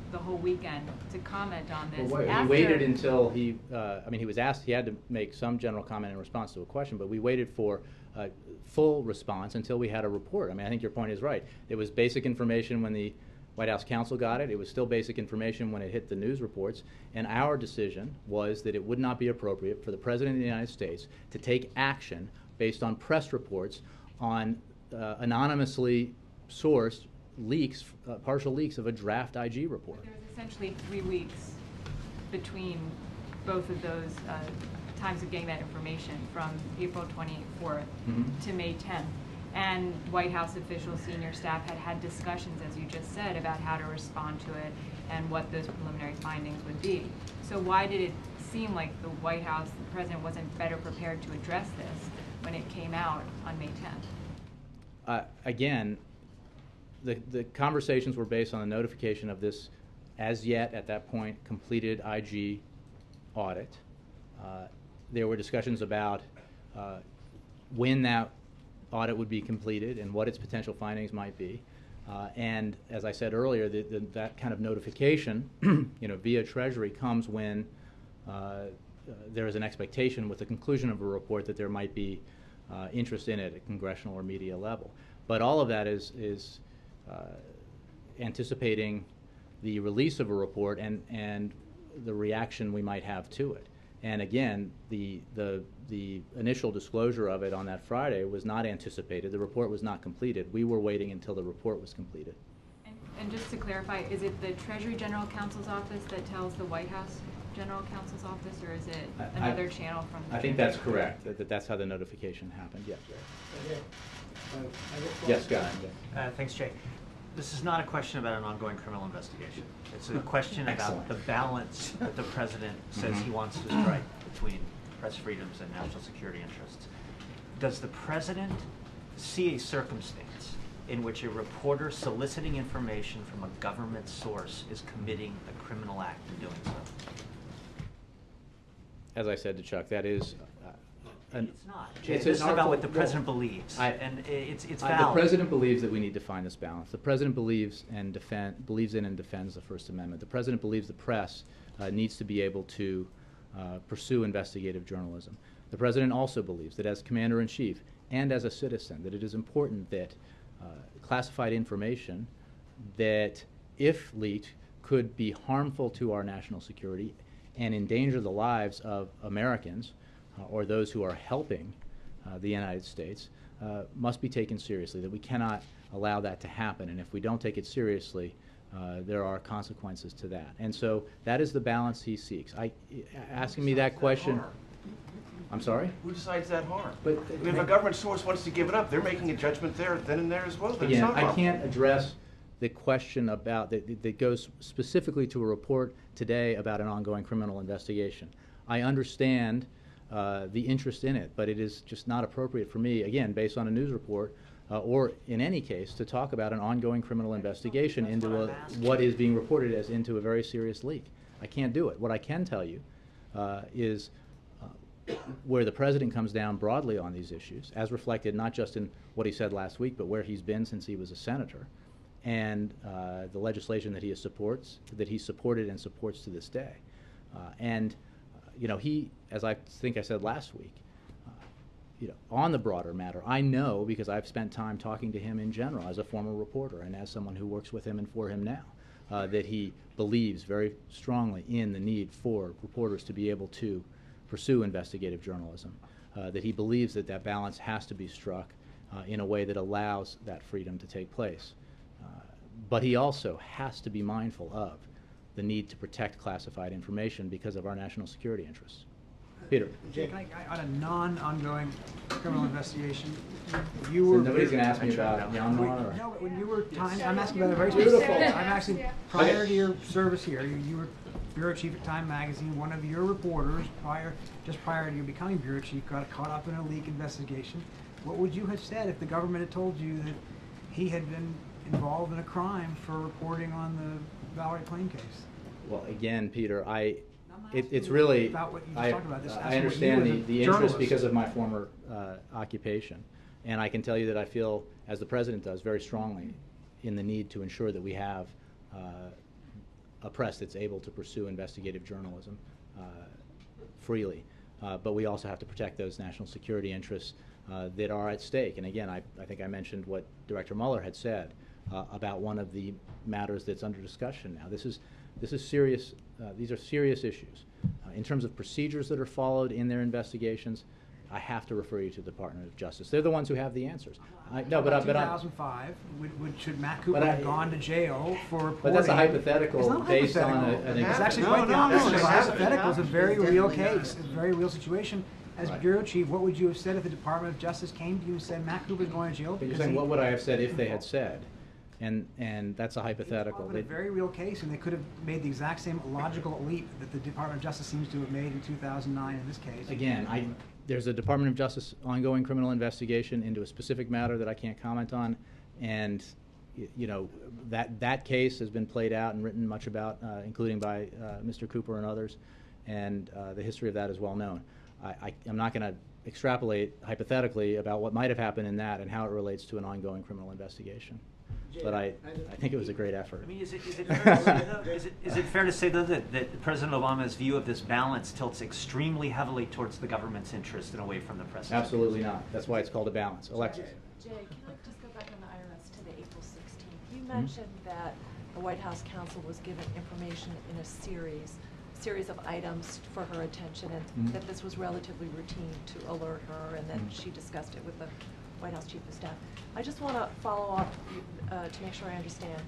the whole weekend to comment on this. Well, he waited until he was asked, he had to make some general comment in response to a question, but we waited for a full response until we had a report. I think your point is right. It was basic information when the White House counsel got it. It was still basic information when it hit the news reports. And our decision was that it would not be appropriate for the President of the United States to take action based on press reports on anonymously sourced leaks, partial leaks of a draft IG report. There was essentially 3 weeks between both of those times of getting that information, from April 24th to May 10th. And White House officials, senior staff had discussions, as you just said, about how to respond to it and what those preliminary findings would be. So why did it seem like the White House, the president, wasn't better prepared to address this when it came out on May 10th? Again, the conversations were based on the notification of this, as yet at that point, completed IG audit. There were discussions about when that audit would be completed and what its potential findings might be. And as I said earlier, that kind of notification, via Treasury, comes when there is an expectation with the conclusion of a report that there might be interest in it at congressional or media level. But all of that is anticipating the release of a report and the reaction we might have to it. And again, the initial disclosure of it on that Friday was not anticipated. The report was not completed. We were waiting until the report was completed. And just to clarify, is it the Treasury General Counsel's office that tells the White House General Counsel's office, or is it another channel from the I think that's correct, that's how the notification happened, yes. Yes, go ahead. Thanks, Jay. This is not a question about an ongoing criminal investigation. It's a question about Excellent. the balance that the president says he wants to strike between press freedoms and national security interests. Does the president see a circumstance in which a reporter soliciting information from a government source is committing a criminal act in doing so? As I said to Chuck, that is It's not. It's This is an about what the artful- president believes, and it's the valid. president believes that we need to find this balance. The president believes in and defends the First Amendment. The president believes the press needs to be able to pursue investigative journalism. The president also believes that as commander-in-chief and as a citizen, that it is important that classified information that, if leaked, could be harmful to our national security and endanger the lives of Americans or those who are helping the United States, must be taken seriously, that we cannot allow that to happen. And if we don't take it seriously, there are consequences to that. And so that is the balance he seeks. Asking me that question, I'm sorry? Who decides that harm? But if a government source wants to give it up, they're making a judgment there, then and there as well. Then it's again, not I harmful. can't address the question about that goes specifically to a report today about an ongoing criminal investigation. I understand the interest in it, but it is just not appropriate for me, again, based on a news report, or in any case, to talk about an ongoing criminal investigation into what is being reported as into a very serious leak. I can't do it. What I can tell you is where the president comes down broadly on these issues, as reflected not just in what he said last week, but where he's been since he was a senator, and the legislation that he supported and supports to this day. He, as I think I said last week, on the broader matter, I know, because I've spent time talking to him in general as a former reporter and as someone who works with him and for him now, that he believes very strongly in the need for reporters to be able to pursue investigative journalism, that he believes that that balance has to be struck in a way that allows that freedom to take place. But he also has to be mindful of the need to protect classified information because of our national security interests. Peter. Jake, on a non-ongoing criminal investigation, you were... So nobody's going to ask me about Myanmar? No, but when you were... I'm asking about a very specific... Beautiful. I'm asking, prior to your service here, you were bureau chief at Time Magazine. One of your reporters, just prior to you becoming bureau chief, got caught up in a leak investigation. What would you have said if the government had told you that he had been involved in a crime for reporting on the Valerie Plame case? Well, again, Peter, it's really, I understand the interest because of my former occupation. And I can tell you that I feel, as the president does, very strongly in the need to ensure that we have a press that's able to pursue investigative journalism freely. But we also have to protect those national security interests that are at stake. And again, I think I mentioned what Director Mueller had said about one of the matters that's under discussion now. This is serious. These are serious issues. In terms of procedures that are followed in their investigations, I have to refer you to the Department of Justice. They're the ones who have the answers. No, but 2005, should Matt Cooper have gone to jail for reporting? But that's a hypothetical based on an... It's actually quite the opposite. It's hypothetical. It's a very real case, a very real situation. As bureau chief, what would you have said if the Department of Justice came to you and said Matt Cooper's going to jail? But you're saying, what would I have said if they had said? And that's a hypothetical. It's a very real case, and they could have made the exact same logical leap that the Department of Justice seems to have made in 2009 in this case. Again, there's a Department of Justice ongoing criminal investigation into a specific matter that I can't comment on, and that case has been played out and written much about, including by Mr. Cooper and others, and the history of that is well known. I'm not going to extrapolate hypothetically about what might have happened in that and how it relates to an ongoing criminal investigation. But I think it was a great effort. I mean, is it fair to say, though, that President Obama's view of this balance tilts extremely heavily towards the government's interest and away from the press? Absolutely not. That's why it's called a balance. Alexis. Jay, can I just go back on the IRS to the April 16th? You mentioned that the White House counsel was given information in a series of items for her attention, and that this was relatively routine to alert her, and then she discussed it with the White House Chief of Staff. I just want to follow up to make sure I understand.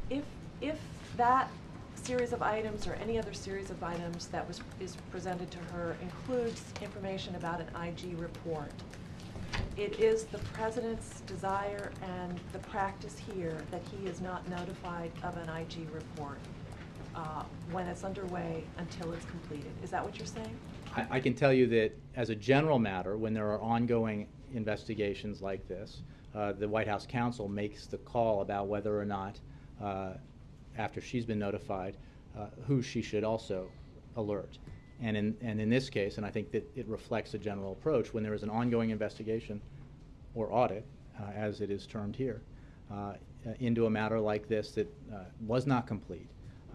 If that series of items or any other series of items that is presented to her includes information about an IG report, it is the President's desire and the practice here that he is not notified of an IG report when it's underway until it's completed. Is that what you're saying? I can tell you that as a general matter, when there are ongoing investigations like this, the White House counsel makes the call about whether or not, after she's been notified, who she should also alert. And in this case, and I think that it reflects a general approach, when there is an ongoing investigation or audit, as it is termed here, into a matter like this that was not complete,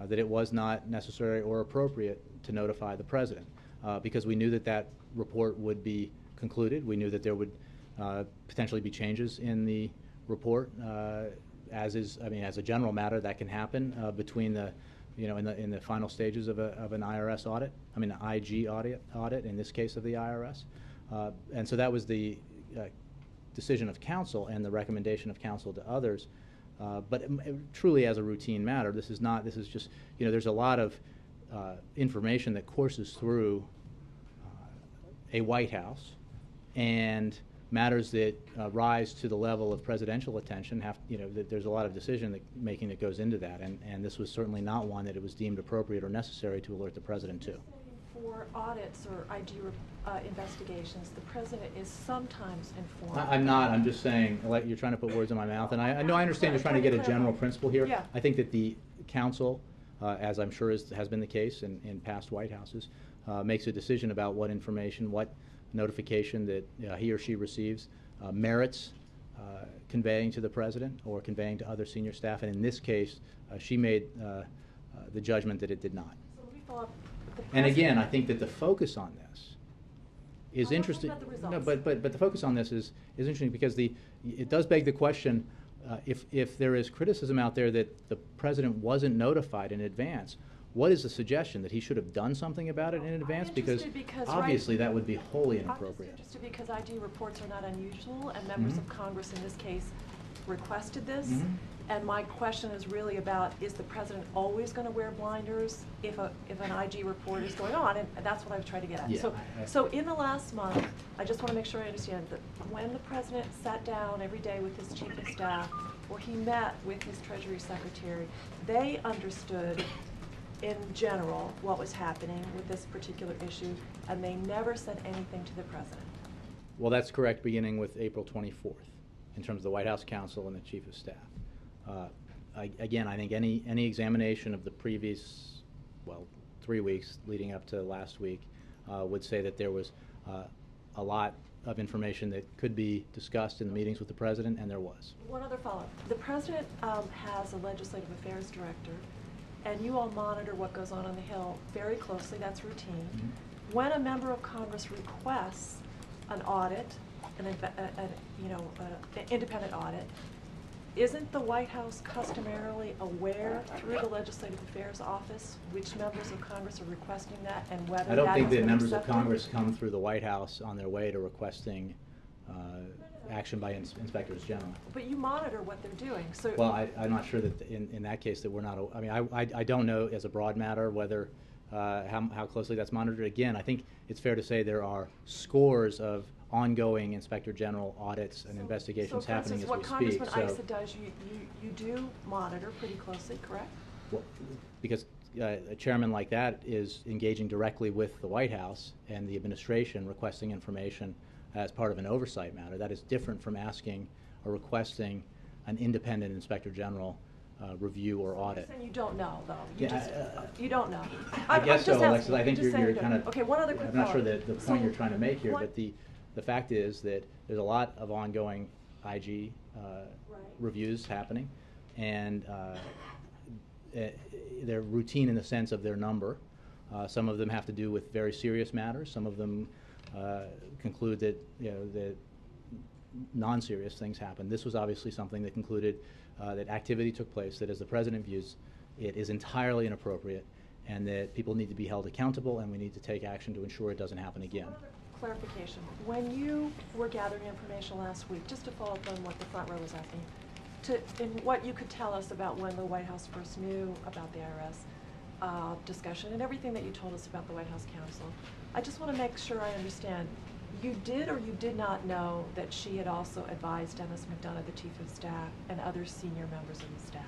that it was not necessary or appropriate to notify the President, because we knew that that report would be concluded. We knew that there would potentially be changes in the report, as a general matter that can happen between the, in the final stages of an IRS audit. An IG audit in this case of the IRS, and so that was the decision of counsel and the recommendation of counsel to others. But truly, as a routine matter, this is just, there's a lot of information that courses through a White House, and matters that rise to the level of presidential attention there's a lot of decision making that goes into that, and this was certainly not one that it was deemed appropriate or necessary to alert the president to. For audits or IG investigations, the president is sometimes informed. I'm not. I'm just saying, like, you're trying to put words in my mouth, and I know I understand you're trying to get a general principle here. Yeah. I think that the council, as I'm sure has been the case in past White Houses, makes a decision about what information, what notification that he or she receives merits conveying to the president or conveying to other senior staff. And in this case, she made the judgment that it did not. So let me follow up. And again, I think that the focus on this is I'm interesting. talking about the No, results. but the focus on this is interesting because it does beg the question, if there is criticism out there that the president wasn't notified in advance, what is the suggestion, that he should have done something about it in advance? Because obviously that would be wholly inappropriate. I'm just interested because IG reports are not unusual, and members of Congress in this case requested this. And my question is really about, is the president always going to wear blinders if an IG report is going on? And that's what I've tried to get at. Yeah, So in the last month, I just want to make sure I understand that when the president sat down every day with his chief of staff, or he met with his Treasury Secretary, they understood in general what was happening with this particular issue, and they never said anything to the president. Well, that's correct, beginning with April 24th, in terms of the White House counsel and the chief of staff. Again, I think any examination of the previous, 3 weeks leading up to last week would say that there was a lot of information that could be discussed in the meetings with the president, and there was. One other follow-up. The president has a legislative affairs director, and you all monitor what goes on the Hill very closely. That's routine. When a member of Congress requests an audit, an independent audit, isn't the White House customarily aware through the Legislative Affairs Office which members of Congress are requesting that and whether that has been I don't think that members of accepted? Congress come through the White House on their way to requesting action by inspectors general. But you monitor what they're doing, so. Well, I'm not sure that in that case that we're not, I mean, I don't know as a broad matter whether, how closely that's monitored. Again, I think it's fair to say there are scores of ongoing inspector general audits and investigations happening as we speak. So for instance, what Congressman Issa does, you do monitor pretty closely, correct? Well, because a chairman like that is engaging directly with the White House and the administration, requesting information as part of an oversight matter. That is different from asking or requesting an independent inspector general review or audit. And you don't know, though. Yeah, You don't know. I guess so, I'm just Alexis. asking. I think Just saying you're you don't kind know. of. Okay, one other quick I'm not sure follow-up. the point you're trying to make here, what- but the fact is that there's a lot of ongoing IG reviews happening, and they're routine in the sense of their number. Some of them have to do with very serious matters. Some of them conclude that that non-serious things happen. This was obviously something that concluded that activity took place that, as the president views it, is entirely inappropriate, and that people need to be held accountable, and we need to take action to ensure it doesn't happen again. One other clarification. When you were gathering information last week, just to follow up on what the front row was asking, in what you could tell us about when the White House first knew about the IRS discussion and everything that you told us about the White House counsel, I just want to make sure I understand. You did or you did not know that she had also advised Dennis McDonough, the chief of staff, and other senior members of the staff?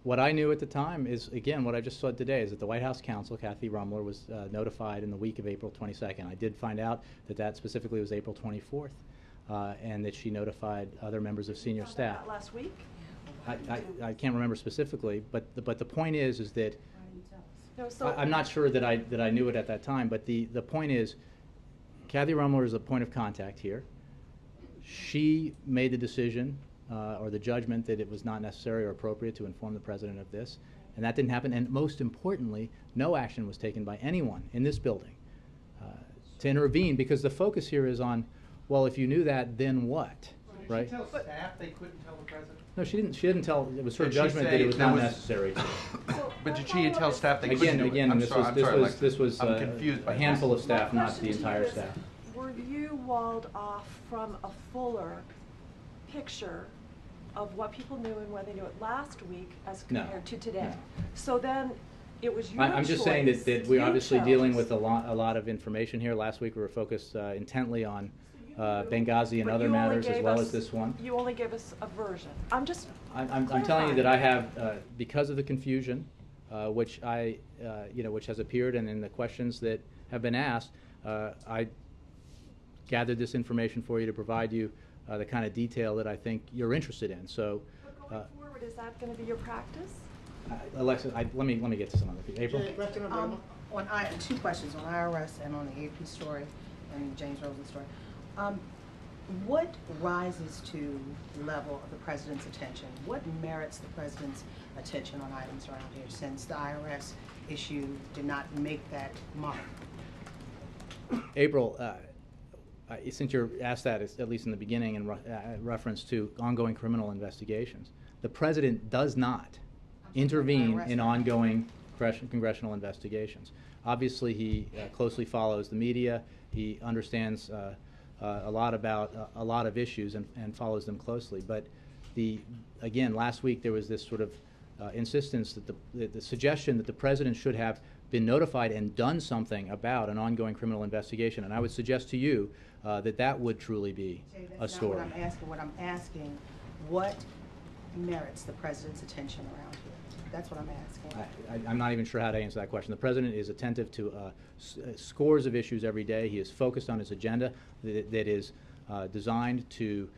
What I knew at the time is, again, what I just said today, is that the White House counsel, Kathy Rumler, was notified in the week of April 22nd. I did find out that that specifically was April 24th, and that she notified other members of senior staff. Last week? I can't remember specifically, but the point is that No, so I'm not sure that I knew it at that time, but the point is, Kathy Rumler is a point of contact here. She made the decision or the judgment that it was not necessary or appropriate to inform the president of this, and that didn't happen. And most importantly, no action was taken by anyone in this building to intervene, because the focus here is on, well, if you knew that, then what, right? Did she tell staff they couldn't tell the president? No, she didn't tell. It was her Did she judgment that say it was that not was- necessary to. But did she tell staff they couldn't do it? Again, I'm this sorry, was Alexis. I'm a confused by handful this. of staff, My not question the to you entire is, staff. were you walled off from a fuller picture of what people knew and when they knew it last week as No. compared to today? No. So then, it was your I'm just saying choice. that we're You obviously dealing chose. with a lot of information here. Last week we were focused intently on Benghazi and But other you only matters, as gave well us- as this one. You only gave us a version. I'm just I'm telling you that I have, because of the confusion, which which has appeared, and in the questions that have been asked, I gathered this information for you to provide you the kind of detail that I think you're interested in. So, But going forward, is that going to be your practice? Alexa, let me get to some other people. April? Two questions on IRS and on the AP story and James Rosen story. What rises to the level of the president's attention? What merits the president's attention on items around here, since the IRS issue did not make that mark? April, since you're asked that, at least in the beginning, in reference to ongoing criminal investigations, the president does not intervene in ongoing congressional investigations. Obviously, he closely follows the media. He understands a lot about a lot of issues and follows them closely. But again, last week there was this sort of insistence that the suggestion that the president should have been notified and done something about an ongoing criminal investigation. And I would suggest to you that would truly be a story. That's not what I'm asking. What I'm asking, what merits the president's attention around here? That's what I'm asking. I'm not even sure how to answer that question. The president is attentive to scores of issues every day. He is focused on his agenda that is designed to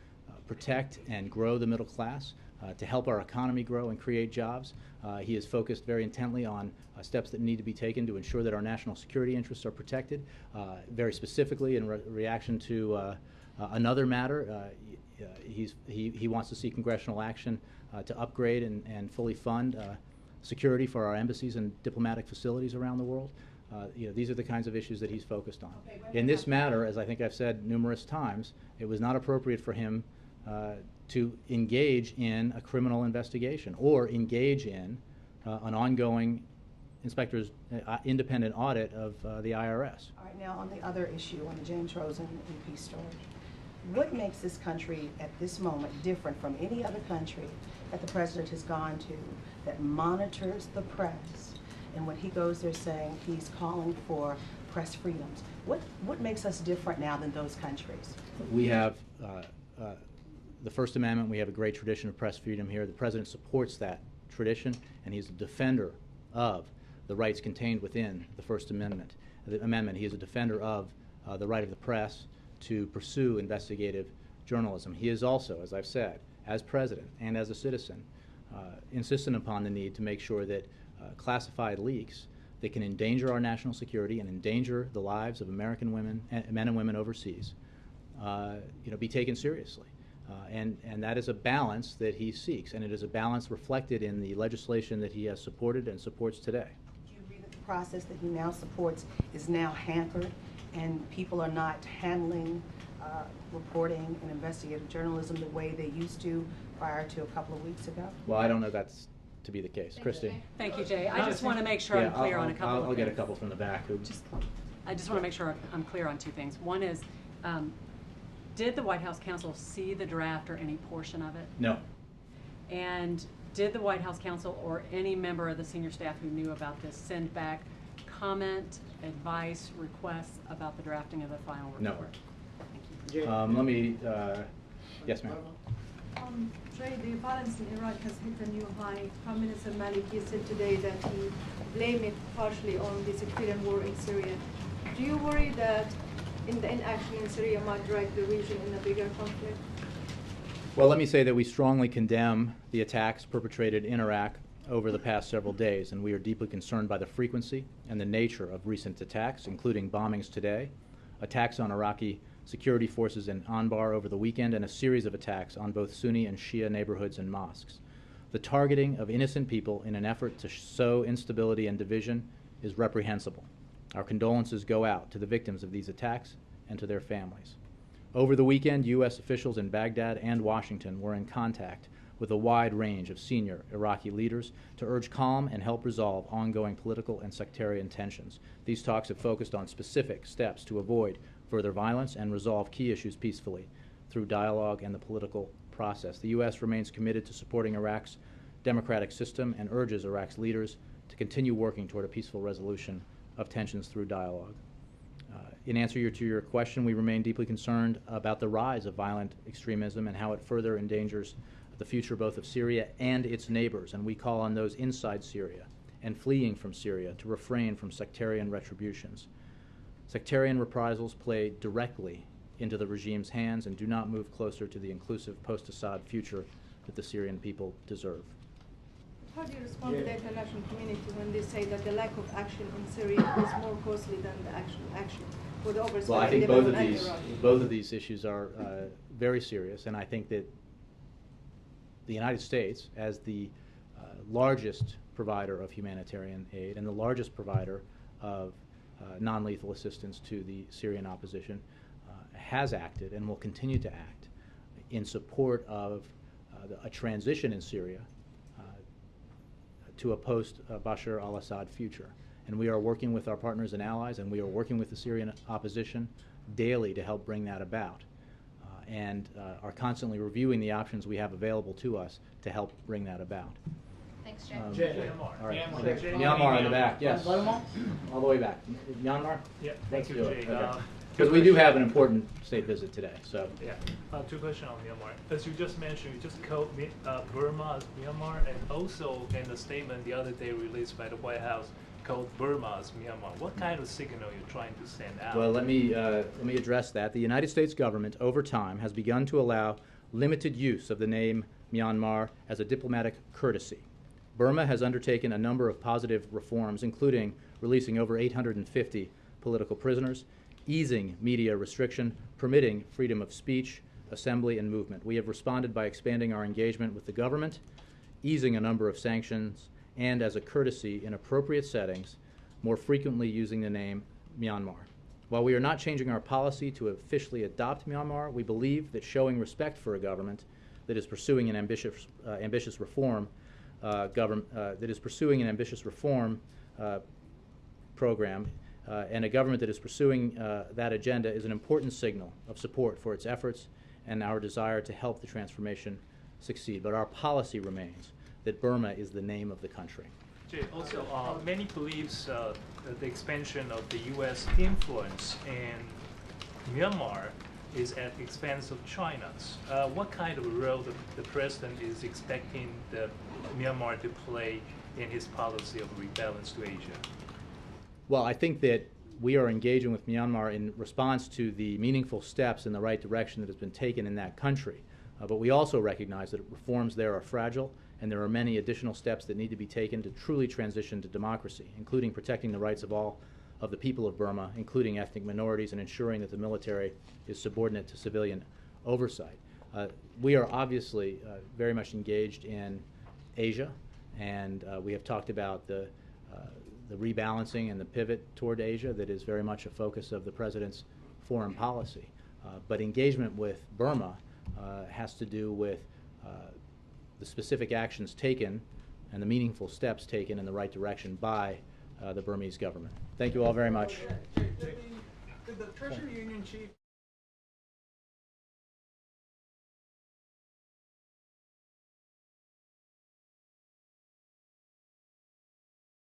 protect and grow the middle class, to help our economy grow and create jobs. He is focused very intently on steps that need to be taken to ensure that our national security interests are protected. Very specifically, in reaction to another matter, he wants to see congressional action to upgrade and fully fund security for our embassies and diplomatic facilities around the world. These are the kinds of issues that he's focused on. In this matter, as I think I've said numerous times, it was not appropriate for him to engage in a criminal investigation or engage in an ongoing inspector's independent audit of the IRS. All right, now on the other issue, on the James Rosen EP story, what makes this country at this moment different from any other country that the president has gone to that monitors the press, and when he goes there saying he's calling for press freedoms? What makes us different now than those countries? We have the First Amendment. We have a great tradition of press freedom here. The president supports that tradition, and he's a defender of the rights contained within the First Amendment. He is a defender of the right of the press to pursue investigative journalism. He is also, as I've said, as president and as a citizen, insistent upon the need to make sure that classified leaks that can endanger our national security and endanger the lives of American women, men and women overseas, be taken seriously. And that is a balance that he seeks, and it is a balance reflected in the legislation that he has supported and supports today. Do you agree that the process that he now supports is now hampered, and people are not handling reporting and investigative journalism the way they used to prior to a couple of weeks ago? Well, I don't know that's to be the case. Christy? Thank you, Jay. I just want to make sure I'm clear on a couple of things. I'll get a couple from the back. I just want to make sure I'm clear on two things. One is, did the White House counsel see the draft or any portion of it? No. And did the White House counsel or any member of the senior staff who knew about this send back comment, advice, requests about the drafting of the final report? No. Thank you. Let me, yes, ma'am. Jay, the violence in Iraq has hit a new high. Prime Minister Maliki said today that he blamed it partially on the sectarian war in Syria. Do you worry that the inaction in Syria might drag the region in a bigger conflict? Well, let me say that we strongly condemn the attacks perpetrated in Iraq over the past several days, and we are deeply concerned by the frequency and the nature of recent attacks, including bombings today, attacks on Iraqi security forces in Anbar over the weekend, and a series of attacks on both Sunni and Shia neighborhoods and mosques. The targeting of innocent people in an effort to sow instability and division is reprehensible. Our condolences go out to the victims of these attacks and to their families. Over the weekend, U.S. officials in Baghdad and Washington were in contact with a wide range of senior Iraqi leaders to urge calm and help resolve ongoing political and sectarian tensions. These talks have focused on specific steps to avoid further violence and resolve key issues peacefully through dialogue and the political process. The U.S. remains committed to supporting Iraq's democratic system and urges Iraq's leaders to continue working toward a peaceful resolution of tensions through dialogue. In answer to your question, we remain deeply concerned about the rise of violent extremism and how it further endangers the future both of Syria and its neighbors, and we call on those inside Syria and fleeing from Syria to refrain from sectarian retributions. Sectarian reprisals play directly into the regime's hands and do not move closer to the inclusive post-Assad future that the Syrian people deserve. How do you respond to the international community when they say that the lack of action in Syria is more costly than the actual action for the overthrow? Well, I think both of these issues are very serious, and I think that the United States, as the largest provider of humanitarian aid and the largest provider of non-lethal assistance to the Syrian opposition, has acted and will continue to act in support of a transition in Syria to a post-Bashar al-Assad future. And we are working with our partners and allies, and we are working with the Syrian opposition daily to help bring that about, and are constantly reviewing the options we have available to us to help bring that about. Thanks, Jay. All right. Myanmar in the back, yes. All the way back. Myanmar? Yeah, thank you, Jay. Because we do have an important state visit today, so. Yeah, two questions on Myanmar. As you just mentioned, you just called Burma as Myanmar, and also in the statement the other day released by the White House called Burma as Myanmar. What kind of signal are you trying to send out? Well, let me address that. The United States government, over time, has begun to allow limited use of the name Myanmar as a diplomatic courtesy. Burma has undertaken a number of positive reforms, including releasing over 850 political prisoners, easing media restriction, permitting freedom of speech, assembly, and movement. We have responded by expanding our engagement with the government, easing a number of sanctions, and as a courtesy in appropriate settings, more frequently using the name Myanmar. While we are not changing our policy to officially adopt Myanmar, we believe that showing respect for a government that is pursuing an ambitious reform program and a government that is pursuing that agenda is an important signal of support for its efforts and our desire to help the transformation succeed. But our policy remains that Burma is the name of the country. Jay, also, many believes that the expansion of the U.S. influence in Myanmar is at the expense of China's. What kind of role the president is expecting Myanmar to play in his policy of rebalance to Asia? Well, I think that we are engaging with Myanmar in response to the meaningful steps in the right direction that has been taken in that country. But we also recognize that reforms there are fragile, and there are many additional steps that need to be taken to truly transition to democracy, including protecting the rights of all of the people of Burma, including ethnic minorities, and ensuring that the military is subordinate to civilian oversight. We are obviously very much engaged in Asia, and we have talked about the rebalancing and the pivot toward Asia that is very much a focus of the President's foreign policy. But engagement with Burma has to do with the specific actions taken and the meaningful steps taken in the right direction by the Burmese government. Thank you all very much. Did the Treasury Union Chief